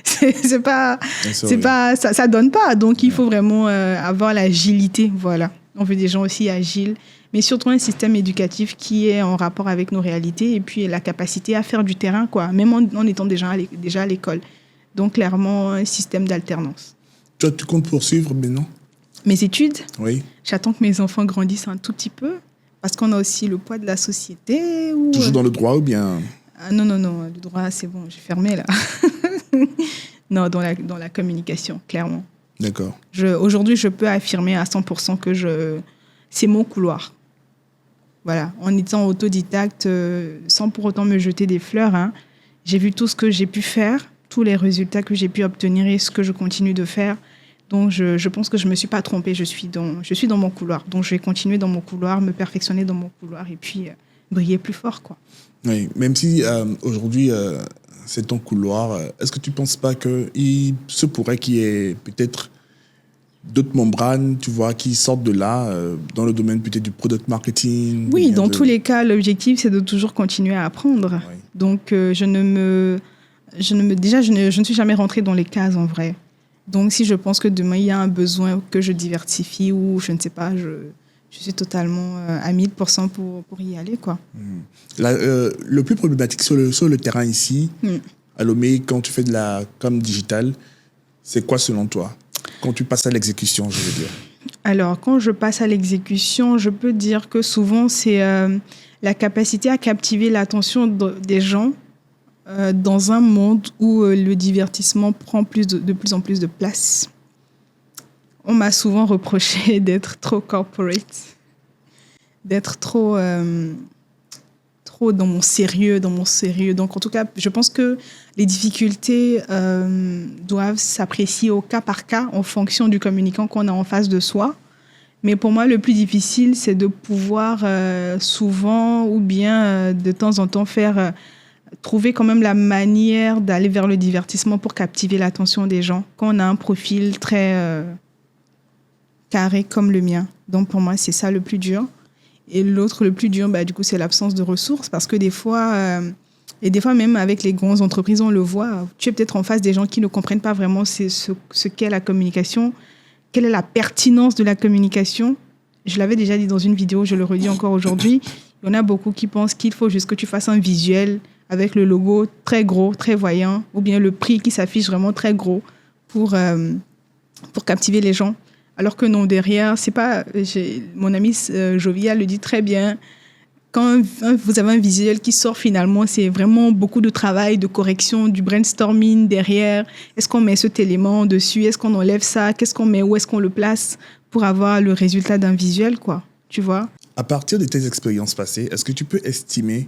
A: ça donne pas. Donc, il faut vraiment avoir l'agilité. Voilà. On veut des gens aussi agiles, mais surtout un système éducatif qui est en rapport avec nos réalités et puis la capacité à faire du terrain, quoi, même en étant déjà à l'école. Donc, clairement, un système d'alternance.
B: Toi, tu comptes poursuivre maintenant?
A: Mes études?
B: Oui.
A: J'attends que mes enfants grandissent un tout petit peu parce qu'on a aussi le poids de la société.
B: Toujours dans le droit ou bien?
A: Non. Le droit, c'est bon, j'ai fermé là. Non, dans la communication, clairement.
B: D'accord.
A: Aujourd'hui, je peux affirmer à 100% que c'est mon couloir. Voilà, en étant autodidacte, sans pour autant me jeter des fleurs, j'ai vu tout ce que j'ai pu faire, tous les résultats que j'ai pu obtenir et ce que je continue de faire. Donc, je pense que je ne me suis pas trompée. Je suis dans mon couloir. Donc, je vais continuer dans mon couloir, me perfectionner dans mon couloir et puis briller plus fort, quoi.
B: Oui, même si aujourd'hui, c'est ton couloir, est-ce que tu ne penses pas qu'il se pourrait qu'il y ait peut-être d'autres membranes, tu vois, qui sortent de là, dans le domaine peut-être du product marketing?
A: Oui, dans tous les cas, l'objectif, c'est de toujours continuer à apprendre.
B: Oui.
A: Donc, je ne suis jamais rentrée dans les cases en vrai. Donc, si je pense que demain, il y a un besoin que je diversifie ou je ne sais pas, je suis totalement à 1000% pour y aller, quoi.
B: Le plus problématique sur le terrain ici, à Lomé, quand tu fais de la com digitale, c'est quoi selon toi? Quand tu passes à l'exécution, je veux dire.
A: Alors, quand je passe à l'exécution, je peux dire que souvent, c'est la capacité à captiver l'attention des gens dans un monde où le divertissement prend de plus en plus de place. On m'a souvent reproché d'être trop corporate, d'être trop dans mon sérieux. Donc, en tout cas, je pense que les difficultés doivent s'apprécier au cas par cas en fonction du communicant qu'on a en face de soi. Mais pour moi, le plus difficile, c'est de pouvoir souvent ou bien de temps en temps trouver quand même la manière d'aller vers le divertissement pour captiver l'attention des gens quand on a un profil très carré comme le mien. Donc, pour moi, c'est ça le plus dur. Et l'autre, le plus dur, du coup, c'est l'absence de ressources parce que des fois, et des fois même avec les grandes entreprises, on le voit, tu es peut-être en face des gens qui ne comprennent pas vraiment ce qu'est la communication, quelle est la pertinence de la communication. Je l'avais déjà dit dans une vidéo, je le redis encore aujourd'hui. Il y en a beaucoup qui pensent qu'il faut juste que tu fasses un visuel avec le logo très gros, très voyant, ou bien le prix qui s'affiche vraiment très gros pour captiver les gens. Alors que non, derrière, c'est pas... Mon ami Jovia le dit très bien. Quand vous avez un visuel qui sort finalement, c'est vraiment beaucoup de travail, de correction, du brainstorming derrière. Est-ce qu'on met cet élément dessus? Est-ce qu'on enlève ça? Qu'est-ce qu'on met? Où est-ce qu'on le place pour avoir le résultat d'un visuel, quoi? Tu vois?
B: À partir de tes expériences passées, est-ce que tu peux estimer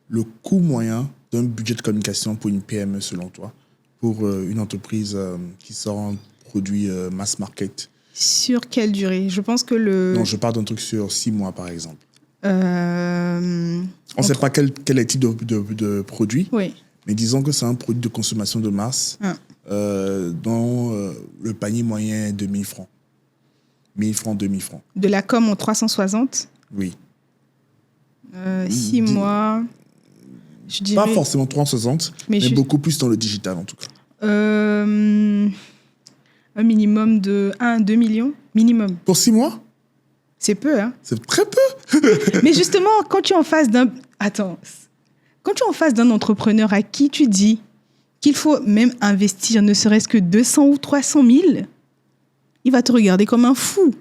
B: le coût moyen d'un budget de communication pour une PME selon toi, pour une entreprise qui sort un produit mass market?
A: Sur quelle durée? Je pense que
B: Non, je parle d'un truc sur 6 mois, par exemple. On ne sait pas quel est le type de produit,
A: oui.
B: Mais disons que c'est un produit de consommation de masse dont le panier moyen est de 1000 francs. 1000 francs, 2000 francs.
A: De la com en 360?
B: Oui.
A: 6 mois, je dirais...
B: Pas forcément 360, mais beaucoup plus dans le digital en tout cas.
A: Un minimum de 1 à 2 millions, minimum.
B: Pour 6 mois?
A: C'est peu, hein?
B: C'est très peu.
A: Mais justement, quand tu es en face d'un... Attends. Quand tu es en face d'un entrepreneur à qui tu dis qu'il faut même investir ne serait-ce que 200 ou 300 000, il va te regarder comme un fou.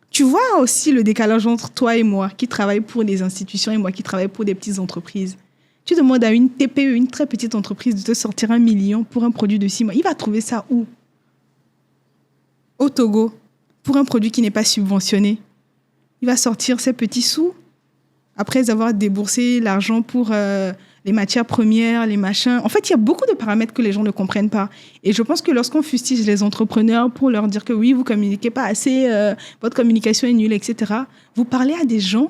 A: Tu vois aussi le décalage entre toi et moi, qui travaille pour des institutions, et moi qui travaille pour des petites entreprises. Tu demandes à une TPE, une très petite entreprise, de te sortir 1 million pour un produit de 6 mois. Il va trouver ça où? Au Togo, pour un produit qui n'est pas subventionné. Il va sortir ses petits sous après avoir déboursé l'argent pour les matières premières, les machins. En fait, il y a beaucoup de paramètres que les gens ne comprennent pas. Et je pense que lorsqu'on fustige les entrepreneurs pour leur dire que oui, vous ne communiquez pas assez, votre communication est nulle, etc., vous parlez à des gens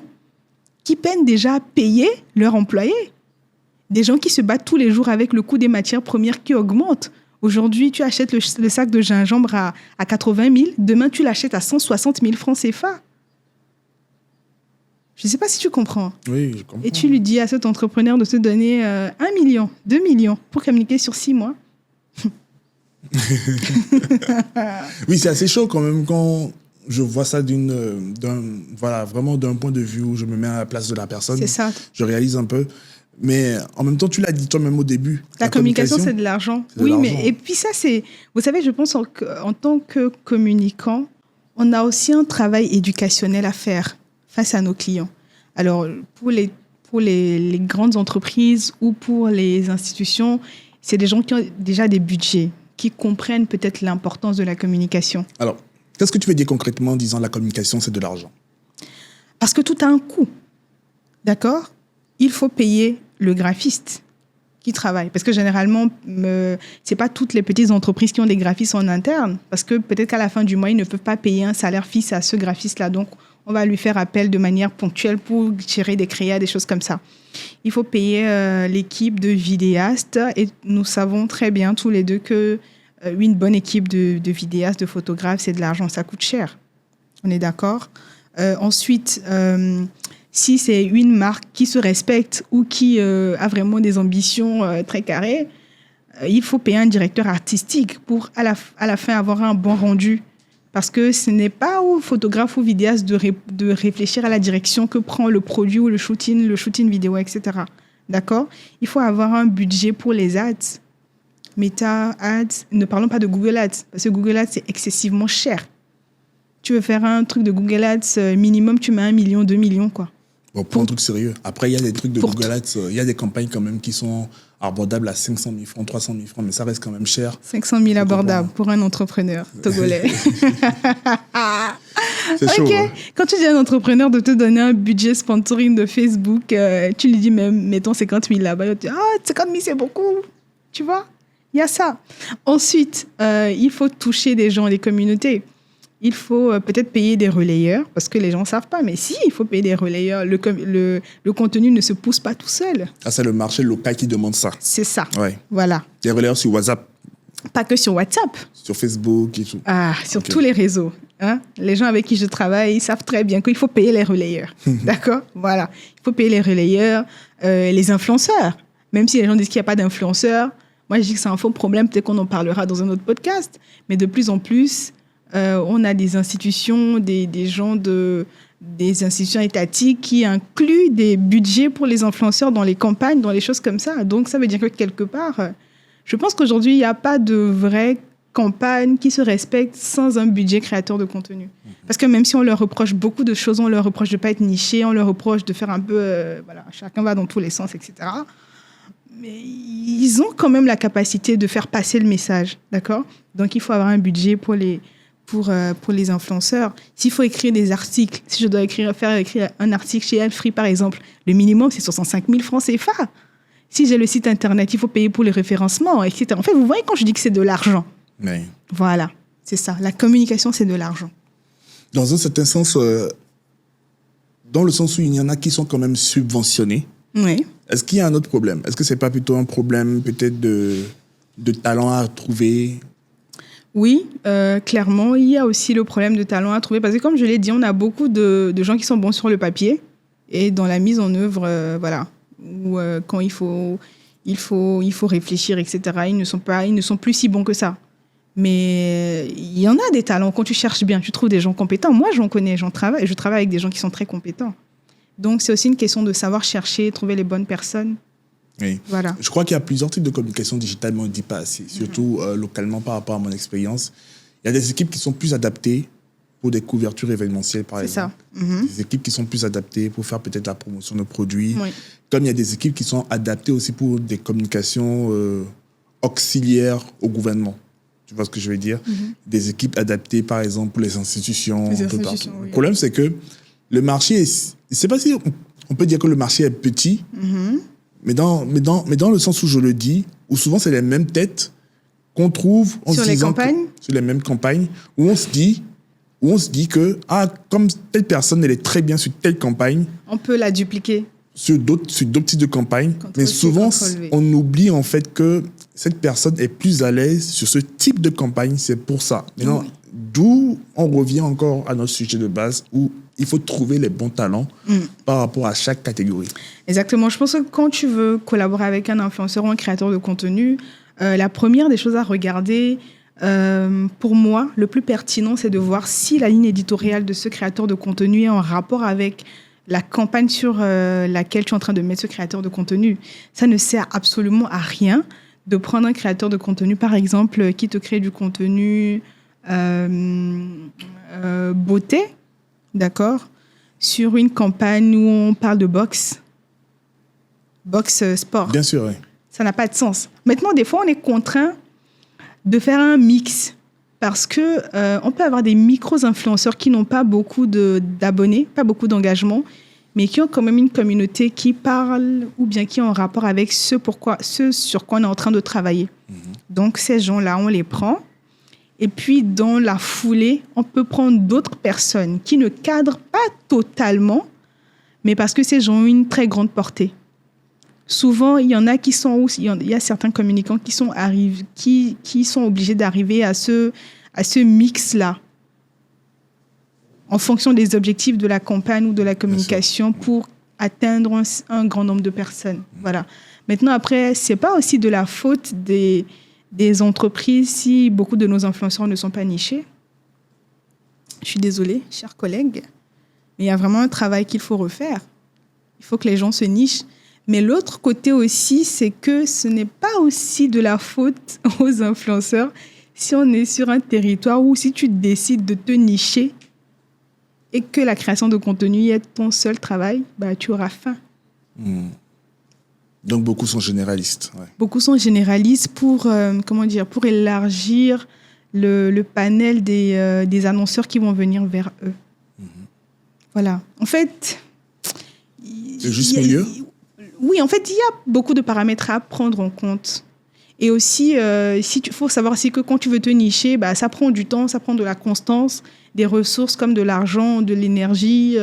A: qui peinent déjà à payer leurs employés. Des gens qui se battent tous les jours avec le coût des matières premières qui augmente. Aujourd'hui, tu achètes le sac de gingembre à 80 000. Demain, tu l'achètes à 160 000 francs CFA. Je ne sais pas si tu comprends.
B: Oui, je comprends.
A: Et tu lui dis à cet entrepreneur de te donner 1 million, 2 millions pour communiquer sur 6 mois.
B: Oui, c'est assez chaud quand même quand je vois ça vraiment d'un point de vue où je me mets à la place de la personne.
A: C'est ça.
B: Je réalise un peu. Mais en même temps, tu l'as dit toi-même au début.
A: La communication, c'est de l'argent. Oui, mais et puis ça, c'est... Vous savez, je pense en tant que communicant, on a aussi un travail éducationnel à faire face à nos clients. Alors, pour les grandes entreprises ou pour les institutions, c'est des gens qui ont déjà des budgets, qui comprennent peut-être l'importance de la communication.
B: Alors, qu'est-ce que tu veux dire concrètement en disant la communication, c'est de l'argent?
A: Parce que tout a un coût. D'accord? Il faut payer le graphiste qui travaille. Parce que généralement, ce n'est pas toutes les petites entreprises qui ont des graphistes en interne. Parce que peut-être qu'à la fin du mois, ils ne peuvent pas payer un salaire fixe à ce graphiste-là. Donc, on va lui faire appel de manière ponctuelle pour gérer des créas, des choses comme ça. Il faut payer l'équipe de vidéastes. Et nous savons très bien tous les deux que une bonne équipe de vidéastes, de photographes, c'est de l'argent, ça coûte cher. On est d'accord? Ensuite, si c'est une marque qui se respecte ou qui a vraiment des ambitions très carrées, il faut payer un directeur artistique pour, à la fin, avoir un bon rendu. Parce que ce n'est pas au photographe ou vidéaste de réfléchir à la direction que prend le produit ou le shooting vidéo, etc. D'accord? Il faut avoir un budget pour les ads. Meta Ads, ne parlons pas de Google Ads, parce que Google Ads, c'est excessivement cher. Tu veux faire un truc de Google Ads, minimum, tu mets 1 million, 2 millions, quoi.
B: Bon, pour un truc sérieux. Après, il y a des trucs de Google Ads, il y a des campagnes quand même qui sont abordables à 500 000 francs, 300 000 francs, mais ça reste quand même cher.
A: 500 000 abordables pour un entrepreneur togolais.
B: C'est chaud.
A: Okay. Quand tu dis à un entrepreneur de te donner un budget sponsoring de Facebook, tu lui dis, mettons 50 000 là-bas. Tu dis, 50 000, c'est beaucoup. Tu vois? Il y a ça. Ensuite, il faut toucher des gens, des communautés. Il faut peut-être payer des relayeurs, parce que les gens ne savent pas. Mais si, il faut payer des relayeurs. Le contenu ne se pousse pas tout seul.
B: Ah, c'est le marché local qui demande ça.
A: C'est ça.
B: Ouais.
A: Voilà.
B: Des relayeurs sur WhatsApp.
A: Pas que sur WhatsApp.
B: Sur Facebook et tout.
A: Sur tous les réseaux. Hein? Les gens avec qui je travaille, ils savent très bien qu'il faut payer les relayeurs. D'accord? Voilà. Il faut payer les relayeurs, les influenceurs. Même si les gens disent qu'il n'y a pas d'influenceurs, moi, je dis que c'est un faux problème. Peut-être qu'on en parlera dans un autre podcast. Mais de plus en plus, on a des institutions, des institutions étatiques qui incluent des budgets pour les influenceurs dans les campagnes, dans les choses comme ça. Donc, ça veut dire que quelque part, je pense qu'aujourd'hui, il n'y a pas de vraie campagne qui se respecte sans un budget créateur de contenu. Parce que même si on leur reproche beaucoup de choses, on leur reproche de ne pas être niché, on leur reproche de faire un peu... voilà, chacun va dans tous les sens, etc. Mais ils ont quand même la capacité de faire passer le message, d'accord? Donc, il faut avoir un budget pour les influenceurs. S'il faut écrire des articles, si je dois faire écrire un article chez Elfree, par exemple, le minimum, c'est 65 000 francs CFA. Si j'ai le site Internet, il faut payer pour le référencement, etc. En fait, vous voyez quand je dis que c'est de l'argent.
B: Oui.
A: Voilà, c'est ça. La communication, c'est de l'argent.
B: Dans un certain sens, dans le sens où il y en a qui sont quand même subventionnés,
A: Oui.
B: Est-ce qu'il y a un autre problème? Est-ce que ce n'est pas plutôt un problème peut-être de talent à trouver?
A: Oui, clairement, il y a aussi le problème de talent à trouver. Parce que comme je l'ai dit, on a beaucoup de gens qui sont bons sur le papier et dans la mise en œuvre, voilà, où quand il faut réfléchir, etc., ils ne sont plus si bons que ça. Mais il y en a des talents. Quand tu cherches bien, tu trouves des gens compétents. Moi, j'en connais, je travaille avec des gens qui sont très compétents. Donc, c'est aussi une question de savoir chercher, trouver les bonnes personnes.
B: Oui.
A: Voilà.
B: Je crois qu'il y a plusieurs types de communication digitale, mais on ne dit pas assez. Surtout localement par rapport à mon expérience. Il y a des équipes qui sont plus adaptées pour des couvertures événementielles, par exemple.
A: C'est ça.
B: Des équipes qui sont plus adaptées pour faire peut-être la promotion de produits.
A: Oui.
B: Comme il y a des équipes qui sont adaptées aussi pour des communications auxiliaires au gouvernement. Tu vois ce que je veux dire? Des équipes adaptées, par exemple, pour les institutions.
A: Oui.
B: Le problème, c'est que le marché, je ne sais pas si on peut dire que le marché est petit, mais dans le sens où je le dis, où souvent c'est les mêmes têtes qu'on trouve
A: sur les campagnes,
B: sur les mêmes campagnes, où on se dit que comme telle personne elle est très bien sur telle campagne,
A: on peut la dupliquer
B: sur d'autres types de campagnes, mais souvent on oublie en fait que cette personne est plus à l'aise sur ce type de campagne, c'est pour ça. Maintenant, d'où on revient encore à notre sujet de base où il faut trouver les bons talents par rapport à chaque catégorie.
A: Exactement. Je pense que quand tu veux collaborer avec un influenceur ou un créateur de contenu, la première des choses à regarder, pour moi, le plus pertinent, c'est de voir si la ligne éditoriale de ce créateur de contenu est en rapport avec la campagne sur laquelle tu es en train de mettre ce créateur de contenu. Ça ne sert absolument à rien de prendre un créateur de contenu, par exemple, qui te crée du contenu beauté, d'accord, sur une campagne où on parle de boxe sport.
B: Bien sûr, oui.
A: Ça n'a pas de sens. Maintenant, des fois, on est contraint de faire un mix parce que on peut avoir des micro-influenceurs qui n'ont pas beaucoup d'abonnés, pas beaucoup d'engagement, mais qui ont quand même une communauté qui parle ou bien qui est en rapport avec ce sur quoi on est en train de travailler. Donc, ces gens-là, on les prend. Et puis, dans la foulée, on peut prendre d'autres personnes qui ne cadrent pas totalement, mais parce que ces gens ont une très grande portée. souvent, il y en a qui sont aussi, il y a certains communicants qui sont qui sont obligés d'arriver à ce mix-là, en fonction des objectifs de la campagne ou de la communication pour atteindre un grand nombre de personnes. Voilà. Maintenant, après, c'est pas aussi de la faute des entreprises si beaucoup de nos influenceurs ne sont pas nichés. Je suis désolée, chers collègues, mais il y a vraiment un travail qu'il faut refaire. Il faut que les gens se nichent. Mais l'autre côté aussi, c'est que ce n'est pas aussi de la faute aux influenceurs si on est sur un territoire où si tu décides de te nicher et que la création de contenu est ton seul travail, bah, tu auras faim.
B: Donc, beaucoup sont généralistes. Ouais.
A: Beaucoup sont généralistes pour élargir le panel des annonceurs qui vont venir vers eux. Voilà. En fait...
B: C'est juste milieu?
A: Oui, en fait, il y a beaucoup de paramètres à prendre en compte. Et aussi, il faut savoir aussi que quand tu veux te nicher, bah, ça prend du temps, ça prend de la constance, des ressources comme de l'argent, de l'énergie,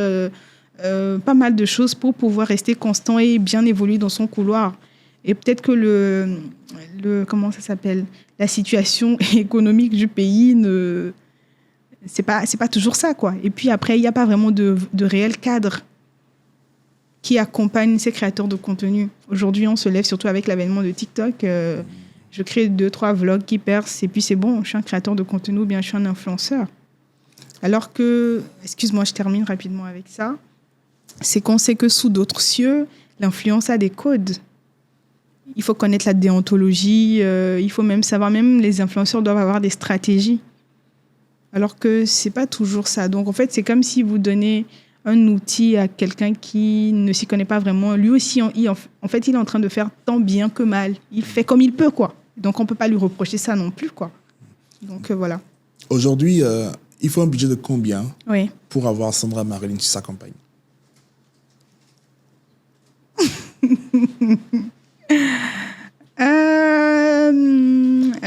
A: pas mal de choses pour pouvoir rester constant et bien évoluer dans son couloir. Et peut-être que comment ça s'appelle, la situation économique du pays c'est pas toujours ça, quoi. Et puis après, il n'y a pas vraiment de réel cadre qui accompagne ces créateurs de contenu. Aujourd'hui, on se lève surtout avec l'avènement de TikTok. Je crée 2-3 vlogs qui percent et puis c'est bon, je suis un créateur de contenu ou bien je suis un influenceur. Alors que, excuse-moi, je termine rapidement avec ça, c'est qu'on sait que sous d'autres cieux, l'influence a des codes. Il faut connaître la déontologie, il faut même savoir, même les influenceurs doivent avoir des stratégies. Alors que c'est pas toujours ça. Donc en fait, c'est comme si vous donnez un outil à quelqu'un qui ne s'y connaît pas vraiment. Lui aussi, en fait, il est en train de faire tant bien que mal. Il fait comme il peut, quoi. Donc on peut pas lui reprocher ça non plus, quoi. Donc voilà.
B: Aujourd'hui, il faut un budget de combien
A: pour
B: avoir Sandra Marilyn sur sa campagne?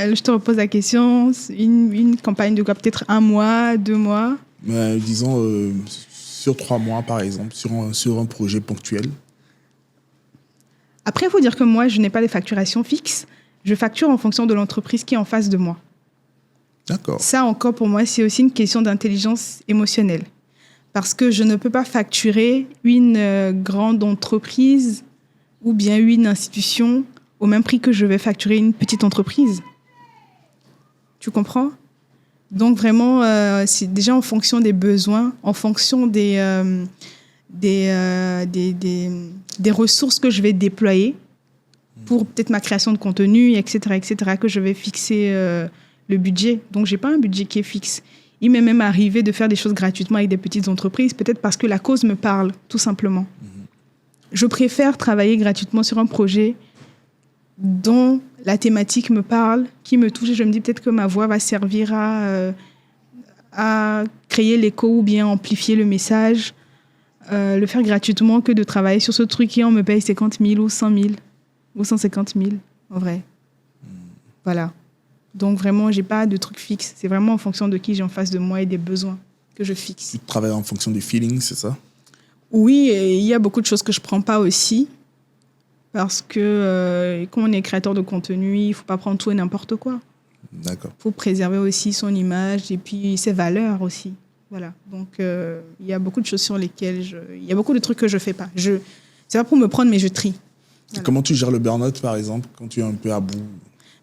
A: Je te repose la question. Une campagne de quoi? Peut-être 1 mois, 2 mois?
B: Disons sur 3 mois, par exemple, sur un projet ponctuel.
A: Après, il faut dire que moi, je n'ai pas de facturation fixe. Je facture en fonction de l'entreprise qui est en face de moi.
B: D'accord.
A: Ça, encore, pour moi, c'est aussi une question d'intelligence émotionnelle. Parce que je ne peux pas facturer une grande entreprise ou bien une institution au même prix que je vais facturer une petite entreprise. Tu comprends? Donc, vraiment, c'est déjà en fonction des besoins, en fonction des ressources que je vais déployer pour peut-être ma création de contenu, etc., que je vais fixer le budget. Donc, je n'ai pas un budget qui est fixe. Il m'est même arrivé de faire des choses gratuitement avec des petites entreprises, peut-être parce que la cause me parle, tout simplement. Je préfère travailler gratuitement sur un projet dont la thématique me parle, qui me touche, et je me dis peut-être que ma voix va servir à créer l'écho ou bien amplifier le message, le faire gratuitement, que de travailler sur ce truc qui on me paye 50 000 ou 100 000 ou 150 000, en vrai. Voilà. Donc vraiment, j'ai pas de truc fixe. C'est vraiment en fonction de qui j'ai en face de moi et des besoins que je fixe.
B: Tu travailles en fonction des feelings, c'est ça?
A: Oui, et il y a beaucoup de choses que je prends pas aussi. Parce que quand on est créateur de contenu, il ne faut pas prendre tout et n'importe quoi.
B: D'accord.
A: Il faut préserver aussi son image et puis ses valeurs aussi. Voilà. Donc, il y a beaucoup de choses sur lesquelles il y a beaucoup de trucs que je ne fais pas. C'est pas pour me prendre, mais je trie.
B: Voilà. Comment tu gères le burn-out, par exemple, quand tu es un peu à bout?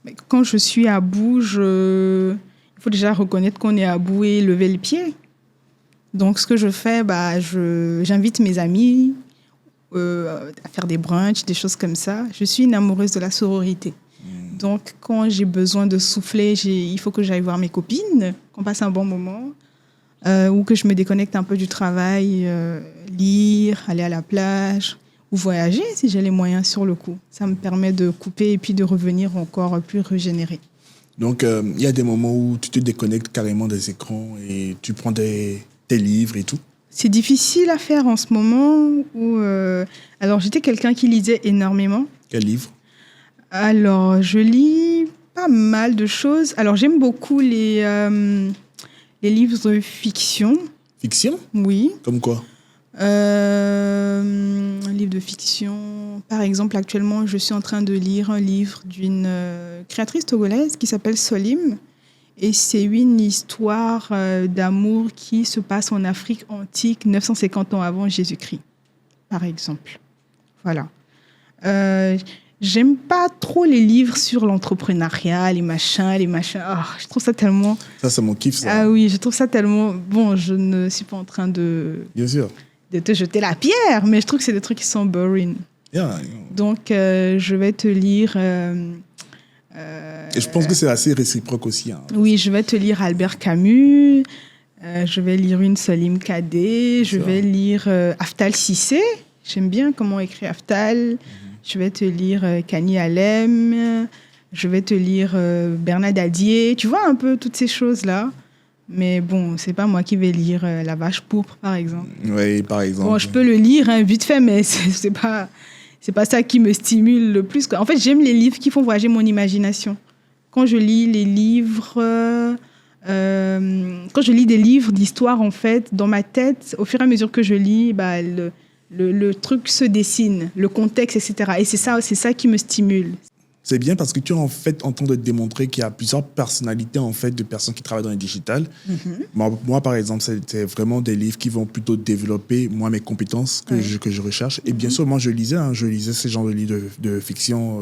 A: Mais quand je suis à bout, il faut déjà reconnaître qu'on est à bout et lever le pied. Donc, ce que je fais, j'invite mes amis à faire des brunchs, des choses comme ça. Je suis une amoureuse de la sororité. Donc, quand j'ai besoin de souffler, il faut que j'aille voir mes copines, qu'on passe un bon moment, ou que je me déconnecte un peu du travail, lire, aller à la plage, ou voyager si j'ai les moyens sur le coup. Ça me permet de couper et puis de revenir encore plus régénéré.
B: Donc, il y a des moments où tu te déconnectes carrément des écrans et tu prends tes livres et tout?
A: C'est difficile à faire en ce moment. Alors, j'étais quelqu'un qui lisait énormément.
B: Quel livre?
A: Alors, je lis pas mal de choses. Alors, j'aime beaucoup les livres de fiction.
B: Fiction?
A: Oui.
B: Comme quoi?
A: Un livre de fiction. Par exemple, actuellement, je suis en train de lire un livre d'une créatrice togolaise qui s'appelle Solim. Et c'est une histoire d'amour qui se passe en Afrique antique, 950 ans avant Jésus-Christ, par exemple. Voilà. J'aime pas trop les livres sur l'entrepreneuriat, les machins. Je trouve ça tellement...
B: Ça, c'est mon kiff, ça.
A: Ah oui, je trouve ça tellement... Bon, je ne suis pas en train
B: Bien sûr.
A: de te jeter la pierre, mais je trouve que c'est des trucs qui sont boring.
B: Yeah.
A: Donc, je vais te lire...
B: Et je pense que c'est assez réciproque aussi. Hein.
A: Oui, je vais te lire Albert Camus, je vais lire une Salim Kadé, je vais lire Aftal Cissé. J'aime bien comment écrit Aftal. Je vais te lire Kani Alem. Je vais te lire Bernard Dadier. Tu vois un peu toutes ces choses-là. Mais bon, c'est pas moi qui vais lire La Vache Pourpre, par exemple.
B: Oui, par exemple.
A: Bon, je peux le lire vite fait, mais c'est pas ça qui me stimule le plus, quoi. En fait, j'aime les livres qui font voyager mon imagination. Quand je lis les livres, quand je lis des livres d'histoire, en fait, dans ma tête, au fur et à mesure que je lis, bah, le truc se dessine, le contexte, etc. Et c'est ça qui me stimule.
B: C'est bien parce que tu es en fait en train de démontrer qu'il y a plusieurs personnalités en fait de personnes qui travaillent dans le digital. Moi, par exemple, c'est vraiment des livres qui vont plutôt développer moi mes compétences que je recherche. Et bien sûr, moi je lisais ces genres de livres de fiction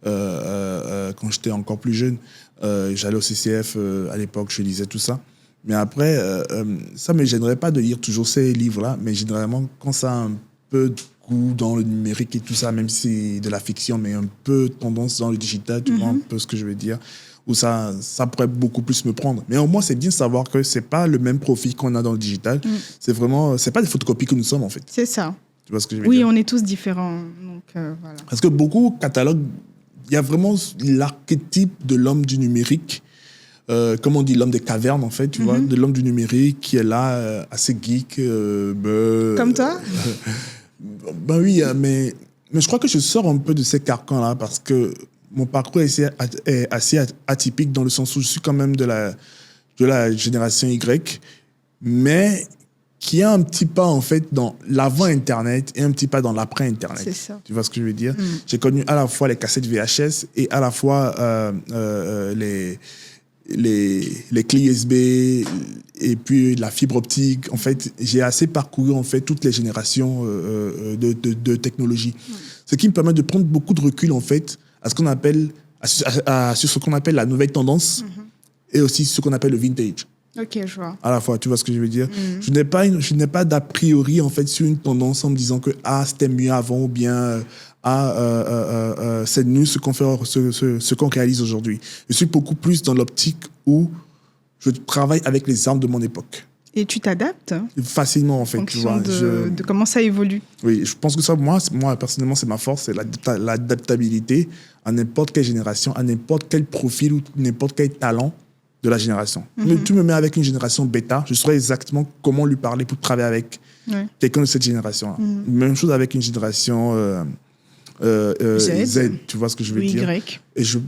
B: quand j'étais encore plus jeune. J'allais au CCF à l'époque, je lisais tout ça. Mais après, ça me gênerait pas de lire toujours ces livres-là, mais généralement quand ça a un peu de goût dans le numérique et tout ça, même si c'est de la fiction, mais un peu tendance dans le digital, tu vois un peu ce que je veux dire, où ça pourrait beaucoup plus me prendre. Mais au moins, c'est bien de savoir que c'est pas le même profil qu'on a dans le digital. C'est pas des photocopies que nous sommes, en fait.
A: C'est ça.
B: Tu vois ce que je veux dire?
A: Oui, on est tous différents. Donc, voilà.
B: Parce que beaucoup cataloguent, il y a vraiment l'archétype de l'homme du numérique, comme on dit, l'homme des cavernes, en fait, tu vois, de l'homme du numérique qui est là, assez geek.
A: Comme toi?
B: Ben oui, mais je crois que je sors un peu de ces carcans-là parce que mon parcours est assez atypique dans le sens où je suis quand même de la génération Y, mais qui a un petit pas en fait dans l'avant-Internet et un petit pas dans l'après-Internet.
A: C'est ça.
B: Tu vois ce que je veux dire? J'ai connu à la fois les cassettes VHS et à la fois les clés USB et puis la fibre optique. En fait, j'ai assez parcouru en fait toutes les générations de technologie. Ce qui me permet de prendre beaucoup de recul en fait à ce qu'on appelle sur ce qu'on appelle la nouvelle tendance et aussi ce qu'on appelle le vintage.
A: Ok, je vois.
B: À la fois, tu vois ce que je veux dire? Je n'ai pas d'a priori en fait sur une tendance en me disant que c'était mieux avant ou bien c'est mieux ce qu'on réalise aujourd'hui. Je suis beaucoup plus dans l'optique où je travaille avec les armes de mon époque.
A: Et tu t'adaptes
B: Facilement, en fait.
A: en
B: tu vois,
A: fonction de comment ça évolue.
B: Oui, je pense que ça, moi personnellement, c'est ma force, c'est l'adaptabilité à n'importe quelle génération, à n'importe quel profil ou n'importe quel talent de la génération. Tu me mets avec une génération bêta, je saurais exactement comment lui parler pour travailler avec quelqu'un de cette génération-là. Même chose avec une génération Z, tu vois ce que je veux dire?
A: Y.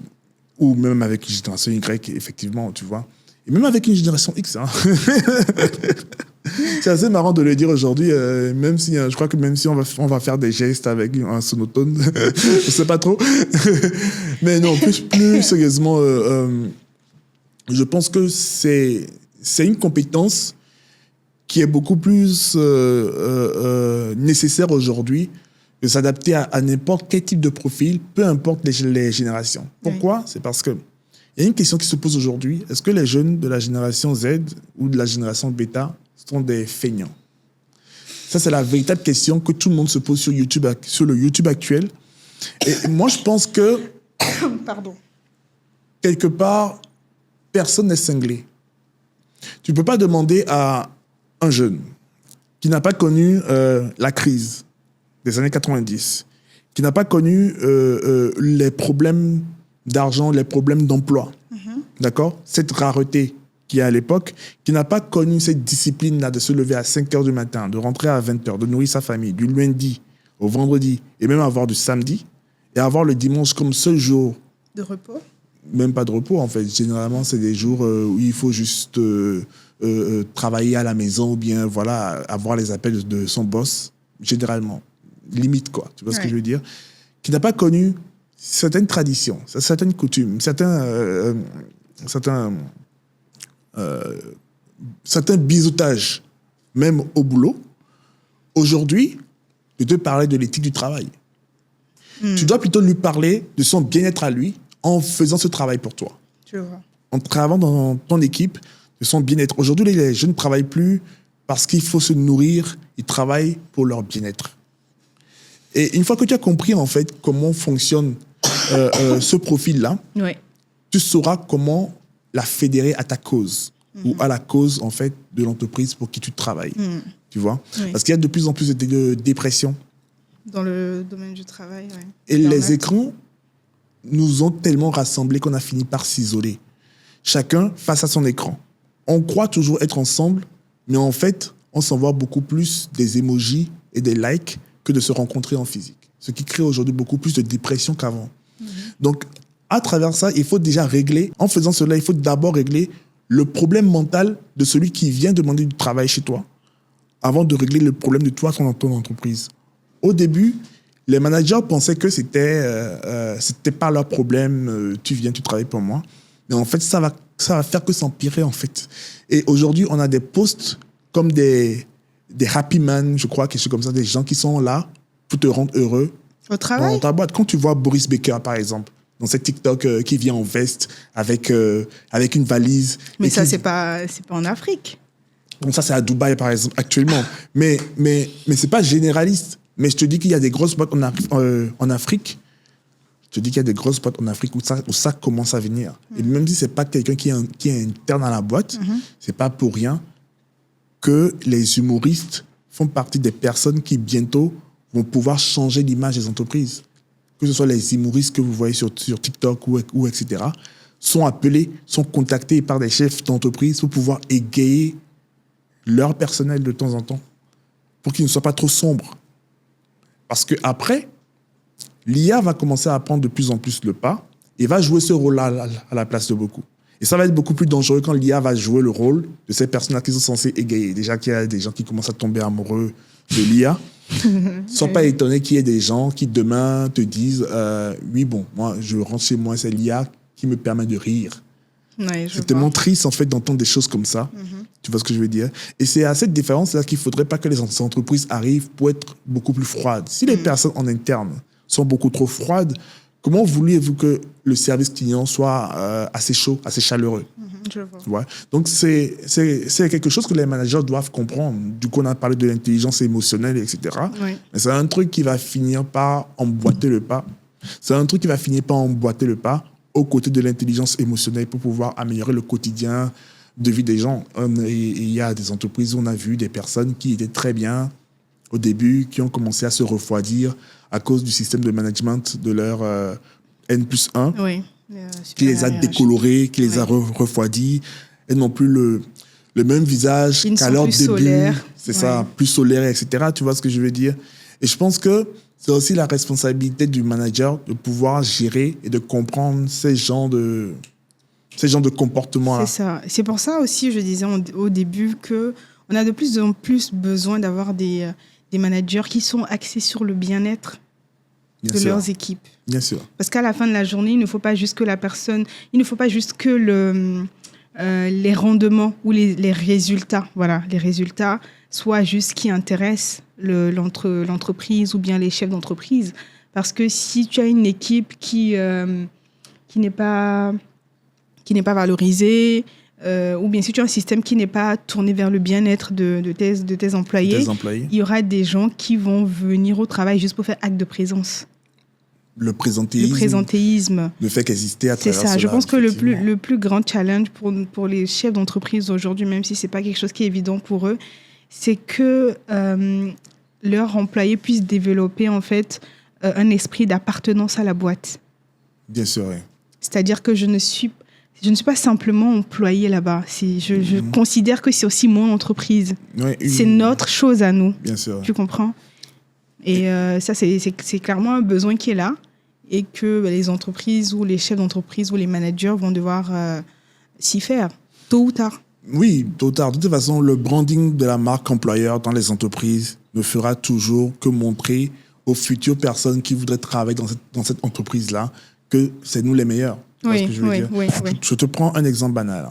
B: Ou même avec une génération Y, effectivement, tu vois. Et même avec une génération X. Hein. C'est assez marrant de le dire aujourd'hui, même si je crois que même si on va faire des gestes avec un sonotone, je sais pas trop. Mais non, plus sérieusement, je pense que c'est une compétence qui est beaucoup plus nécessaire aujourd'hui de s'adapter à n'importe quel type de profil, peu importe les générations. Pourquoi? C'est parce que il y a une question qui se pose aujourd'hui. Est-ce que les jeunes de la génération Z ou de la génération bêta sont des feignants? Ça, c'est la véritable question que tout le monde se pose sur le YouTube actuel. Et moi, je pense que, quelque part, personne n'est cinglé. Tu ne peux pas demander à un jeune qui n'a pas connu la crise des années 90, qui n'a pas connu les problèmes d'argent, les problèmes d'emploi, d'accord? Cette rareté qu'il y a à l'époque, qui n'a pas connu cette discipline-là de se lever à 5 heures du matin, de rentrer à 20 heures, de nourrir sa famille, du lundi au vendredi, et même avoir du samedi, et avoir le dimanche comme seul jour.
A: De repos?
B: Même pas de repos, en fait. Généralement, c'est des jours où il faut juste travailler à la maison ou bien voilà, avoir les appels de son boss, généralement. Limite, quoi. Tu vois ce que je veux dire? Qui n'a pas connu certaines traditions, certaines coutumes, certains biseautages, même au boulot. Aujourd'hui, je te parlais de l'éthique du travail. Tu dois plutôt lui parler de son bien-être à lui en faisant ce travail pour toi.
A: Je vois.
B: En travaillant dans ton équipe, de son bien-être. Aujourd'hui, les jeunes ne travaillent plus parce qu'il faut se nourrir, ils travaillent pour leur bien-être. Et une fois que tu as compris, en fait, comment fonctionne ce profil-là, tu sauras comment la fédérer à ta cause ou à la cause, en fait, de l'entreprise pour qui tu travailles. Tu vois? Parce qu'il y a de plus en plus de dépression.
A: Dans le domaine du travail, oui.
B: Et les écrans nous ont tellement rassemblés qu'on a fini par s'isoler. Chacun face à son écran. On croit toujours être ensemble, mais en fait, on s'envoie beaucoup plus des emojis et des likes que de se rencontrer en physique. Ce qui crée aujourd'hui beaucoup plus de dépression qu'avant. Donc, à travers ça, il faut déjà régler, en faisant cela, il faut d'abord régler le problème mental de celui qui vient demander du travail chez toi, avant de régler le problème de toi dans ton entreprise. Au début, les managers pensaient que c'était pas leur problème, tu viens, tu travailles pour moi. Mais en fait, ça va faire que s'empirer, en fait. Et aujourd'hui, on a des posts comme des happy man, je crois, quelque chose comme ça, des gens qui sont là pour te rendre heureux.
A: Au travail?
B: Dans ta boîte. Quand tu vois Boris Becker, par exemple, dans cette TikTok qui vient en veste avec une valise.
A: Mais ça, c'est pas en Afrique.
B: Bon, ça, c'est à Dubaï, par exemple, actuellement. Mais c'est pas généraliste. Mais je te dis qu'il y a des grosses boîtes en Afrique. Je te dis qu'il y a des grosses boîtes en Afrique où ça commence à venir. Et même si c'est pas quelqu'un qui est interne à la boîte, c'est pas pour rien que les humoristes font partie des personnes qui bientôt vont pouvoir changer l'image des entreprises. Que ce soit les humoristes que vous voyez sur TikTok ou etc., sont appelés, sont contactés par des chefs d'entreprise pour pouvoir égayer leur personnel de temps en temps, pour qu'ils ne soient pas trop sombres. Parce qu'après, l'IA va commencer à prendre de plus en plus le pas et va jouer ce rôle-là à la place de beaucoup. Et ça va être beaucoup plus dangereux quand l'IA va jouer le rôle de ces personnes qui sont censées égayer. Déjà qu'il y a des gens qui commencent à tomber amoureux de l'IA. Ne sois pas étonné qu'il y ait des gens qui demain te disent oui, bon, moi, je rentre chez moi, c'est l'IA qui me permet de rire. C'est tellement triste, en fait, d'entendre des choses comme ça. Tu vois ce que je veux dire? Et c'est à cette différence-là qu'il ne faudrait pas que les entreprises arrivent pour être beaucoup plus froides. Si les personnes en interne sont beaucoup trop froides, comment voulez-vous que le service client soit assez chaud, assez chaleureux?
A: Je vois.
B: Ouais. Donc, c'est quelque chose que les managers doivent comprendre. Du coup, on a parlé de l'intelligence émotionnelle, etc.
A: Oui.
B: Mais c'est un truc qui va finir par emboîter le pas. C'est un truc qui va finir par emboîter le pas aux côtés de l'intelligence émotionnelle pour pouvoir améliorer le quotidien de vie des gens. Il y a des entreprises où on a vu des personnes qui étaient très bien au début, qui ont commencé à se refroidir à cause du système de management de leur N+1,
A: oui.
B: qui les a décolorés, qui les a refroidis. Elles n'ont plus le même visage qu'à leur début.
A: Solaires.
B: C'est ça, plus solaire, etc. Tu vois ce que je veux dire? Et je pense que c'est aussi la responsabilité du manager de pouvoir gérer et de comprendre ces genres de comportements-là.
A: C'est ça. C'est pour ça aussi, je disais au début, qu'on a de plus en plus besoin d'avoir des managers qui sont axés sur le bien-être de leurs équipes.
B: Bien sûr.
A: Parce qu'à la fin de la journée, il ne faut pas juste que les rendements ou les résultats, voilà, les résultats soient juste ce qui intéresse l'entreprise ou bien les chefs d'entreprise. Parce que si tu as une équipe qui n'est pas valorisée, ou bien si tu as un système qui n'est pas tourné vers le bien-être de tes employés, il y aura des gens qui vont venir au travail juste pour faire acte de présence.
B: Le présentéisme. Le fait qu'exister à travers cela.
A: C'est ça. Je pense que le plus grand challenge pour les chefs d'entreprise aujourd'hui, même si ce n'est pas quelque chose qui est évident pour eux, c'est que leurs employés puissent développer en fait un esprit d'appartenance à la boîte.
B: Bien sûr, oui.
A: C'est-à-dire que je ne suis pas simplement employé là-bas. Je considère que c'est aussi mon entreprise. Oui, c'est notre chose à nous.
B: Bien sûr.
A: Tu comprends? Et ça, c'est clairement un besoin qui est là et que les entreprises ou les chefs d'entreprise ou les managers vont devoir s'y faire, tôt ou tard.
B: Oui, tôt ou tard. De toute façon, le branding de la marque employeur dans les entreprises ne fera toujours que montrer aux futures personnes qui voudraient travailler dans cette entreprise-là que c'est nous les meilleurs. Tu vois ce que je veux dire?
A: Oui.
B: Je te prends un exemple banal.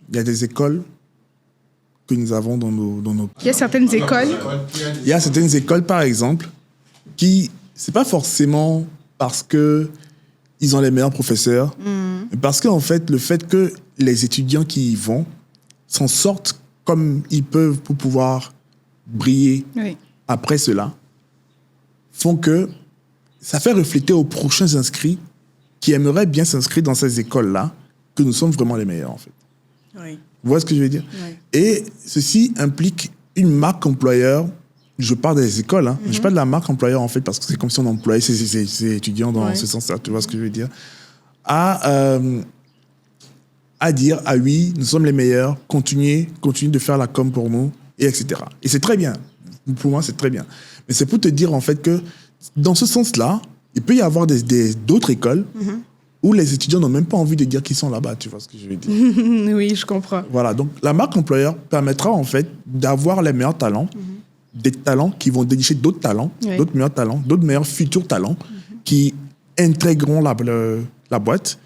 B: Il y a des écoles que nous avons dans nos...
A: Il y a certaines écoles.
B: Il y a certaines écoles, par exemple, qui, c'est pas forcément parce que ils ont les meilleurs professeurs, mais parce qu'en fait, le fait que les étudiants qui y vont s'en sortent comme ils peuvent pour pouvoir briller après cela, font que ça fait refléter aux prochains inscrits qui aimeraient bien s'inscrire dans ces écoles-là que nous sommes vraiment les meilleurs, en fait.
A: Oui.
B: Vous voyez ce que je veux dire?
A: Oui.
B: Et ceci implique une marque employeur. Je parle des écoles, hein. Je parle de la marque employeur, en fait, parce que c'est comme si on employait ces étudiants dans ce sens-là. Tu vois ce que je veux dire? À dire, ah oui, nous sommes les meilleurs, continuez de faire la com pour nous, et etc. Et c'est très bien. Pour moi, c'est très bien. Mais c'est pour te dire, en fait, que dans ce sens-là, il peut y avoir d'autres écoles où les étudiants n'ont même pas envie de dire qu'ils sont là-bas. Tu vois ce que je veux dire?
A: Oui, je comprends.
B: Voilà. Donc, la marque employeur permettra, en fait, d'avoir les meilleurs talents, des talents qui vont dénicher d'autres talents, d'autres meilleurs talents, d'autres meilleurs futurs talents qui intégreront la boîte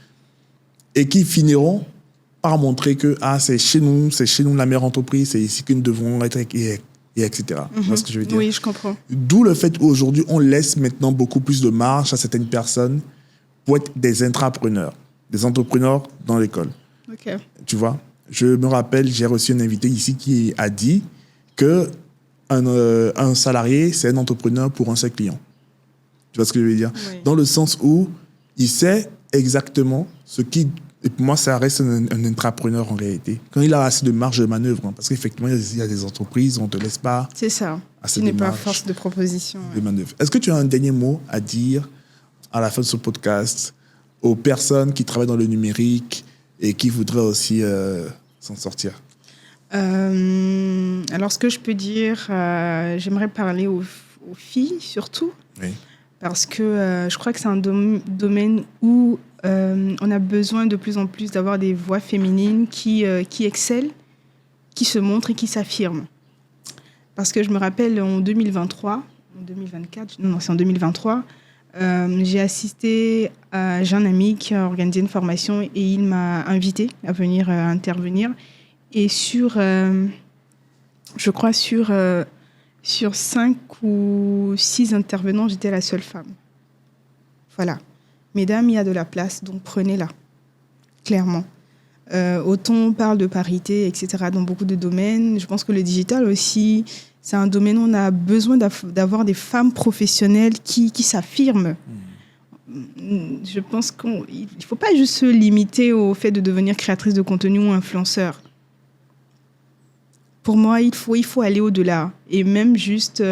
B: et qui finiront par montrer que c'est chez nous la meilleure entreprise, c'est ici que nous devons être, et etc. Tu vois ce que je veux dire?
A: Oui, je comprends.
B: D'où le fait qu'aujourd'hui, on laisse maintenant beaucoup plus de marge à certaines personnes pour être des intrapreneurs, des entrepreneurs dans l'école.
A: Ok.
B: Tu vois? Je me rappelle, j'ai reçu un invité ici qui a dit que un salarié, c'est un entrepreneur pour un seul client. Tu vois ce que je veux dire?
A: Oui.
B: Dans le sens où il sait exactement ce qui... Et pour moi, ça reste un intrapreneur en réalité. Quand il a assez de marge de manœuvre, hein, parce qu'effectivement, il y a des entreprises où on ne te laisse pas...
A: C'est ça.
B: assez
A: Tu n'es
B: de
A: pas
B: marge
A: force de proposition.
B: de manœuvre. Est-ce que tu as un dernier mot à dire à la fin de ce podcast aux personnes qui travaillent dans le numérique et qui voudraient aussi s'en sortir?
A: Alors, ce que je peux dire, j'aimerais parler aux filles surtout.
B: Oui.
A: Parce que je crois que c'est un domaine où on a besoin de plus en plus d'avoir des voix féminines qui excellent, qui se montrent et qui s'affirment. Parce que je me rappelle en 2023, en 2024, non, c'est en 2023, j'ai assisté j'ai un ami qui a organisé une formation et il m'a invité à venir intervenir. Et je crois sur 5 ou 6 intervenants, j'étais la seule femme. Voilà. Mesdames, il y a de la place, donc prenez-la, clairement. Autant on parle de parité, etc., dans beaucoup de domaines. Je pense que le digital aussi, c'est un domaine où on a besoin d'avoir des femmes professionnelles qui s'affirment. Je pense qu'il ne faut pas juste se limiter au fait de devenir créatrice de contenu ou influenceur. Pour moi, il faut aller au-delà. Et même juste,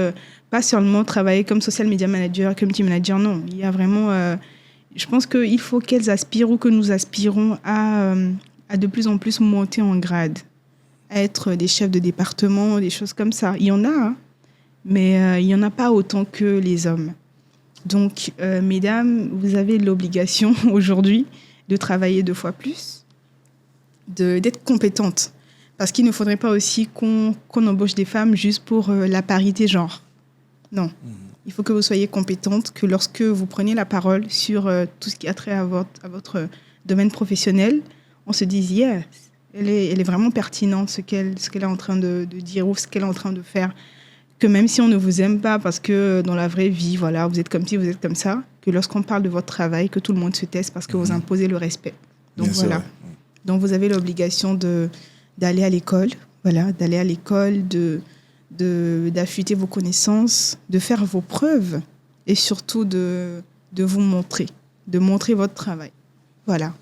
A: pas seulement travailler comme social media manager, comme team manager, non. Il y a vraiment... je pense qu'il faut qu'elles aspirent ou que nous aspirons à de plus en plus monter en grade, à être des chefs de département, des choses comme ça. Il y en a, hein, mais il n'y en a pas autant que les hommes. Donc, mesdames, vous avez l'obligation aujourd'hui de travailler 2 fois plus, d'être compétentes. Parce qu'il ne faudrait pas aussi qu'on embauche des femmes juste pour la parité genre. Non. Il faut que vous soyez compétente, que lorsque vous prenez la parole sur tout ce qui a trait à votre domaine professionnel, on se dise, yeah, elle est vraiment pertinente, ce qu'elle est en train de dire ou ce qu'elle est en train de faire. Que même si on ne vous aime pas, parce que dans la vraie vie, voilà, vous êtes comme ci, vous êtes comme ça, que lorsqu'on parle de votre travail, que tout le monde se taise parce que vous imposez le respect. Donc
B: Bien
A: voilà.
B: sûr, ouais.
A: Donc vous avez l'obligation d'aller à l'école, voilà, d'aller à l'école, d'affûter vos connaissances, de faire vos preuves et surtout de vous montrer, de montrer votre travail. Voilà.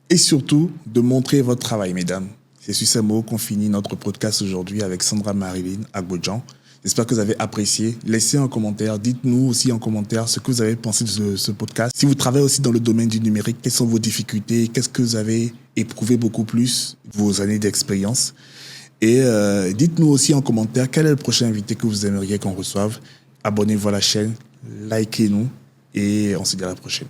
B: Et surtout, de montrer votre travail, mesdames. C'est sur ces mots qu'on finit notre podcast aujourd'hui avec Sandra Marilyn Agbodjan. J'espère que vous avez apprécié. Laissez un commentaire. Dites-nous aussi en commentaire ce que vous avez pensé de ce podcast. Si vous travaillez aussi dans le domaine du numérique, quelles sont vos difficultés? Qu'est-ce que vous avez éprouvé beaucoup plus, vos années d'expérience? Et dites-nous aussi en commentaire quel est le prochain invité que vous aimeriez qu'on reçoive. Abonnez-vous à la chaîne, likez-nous et on se dit à la prochaine.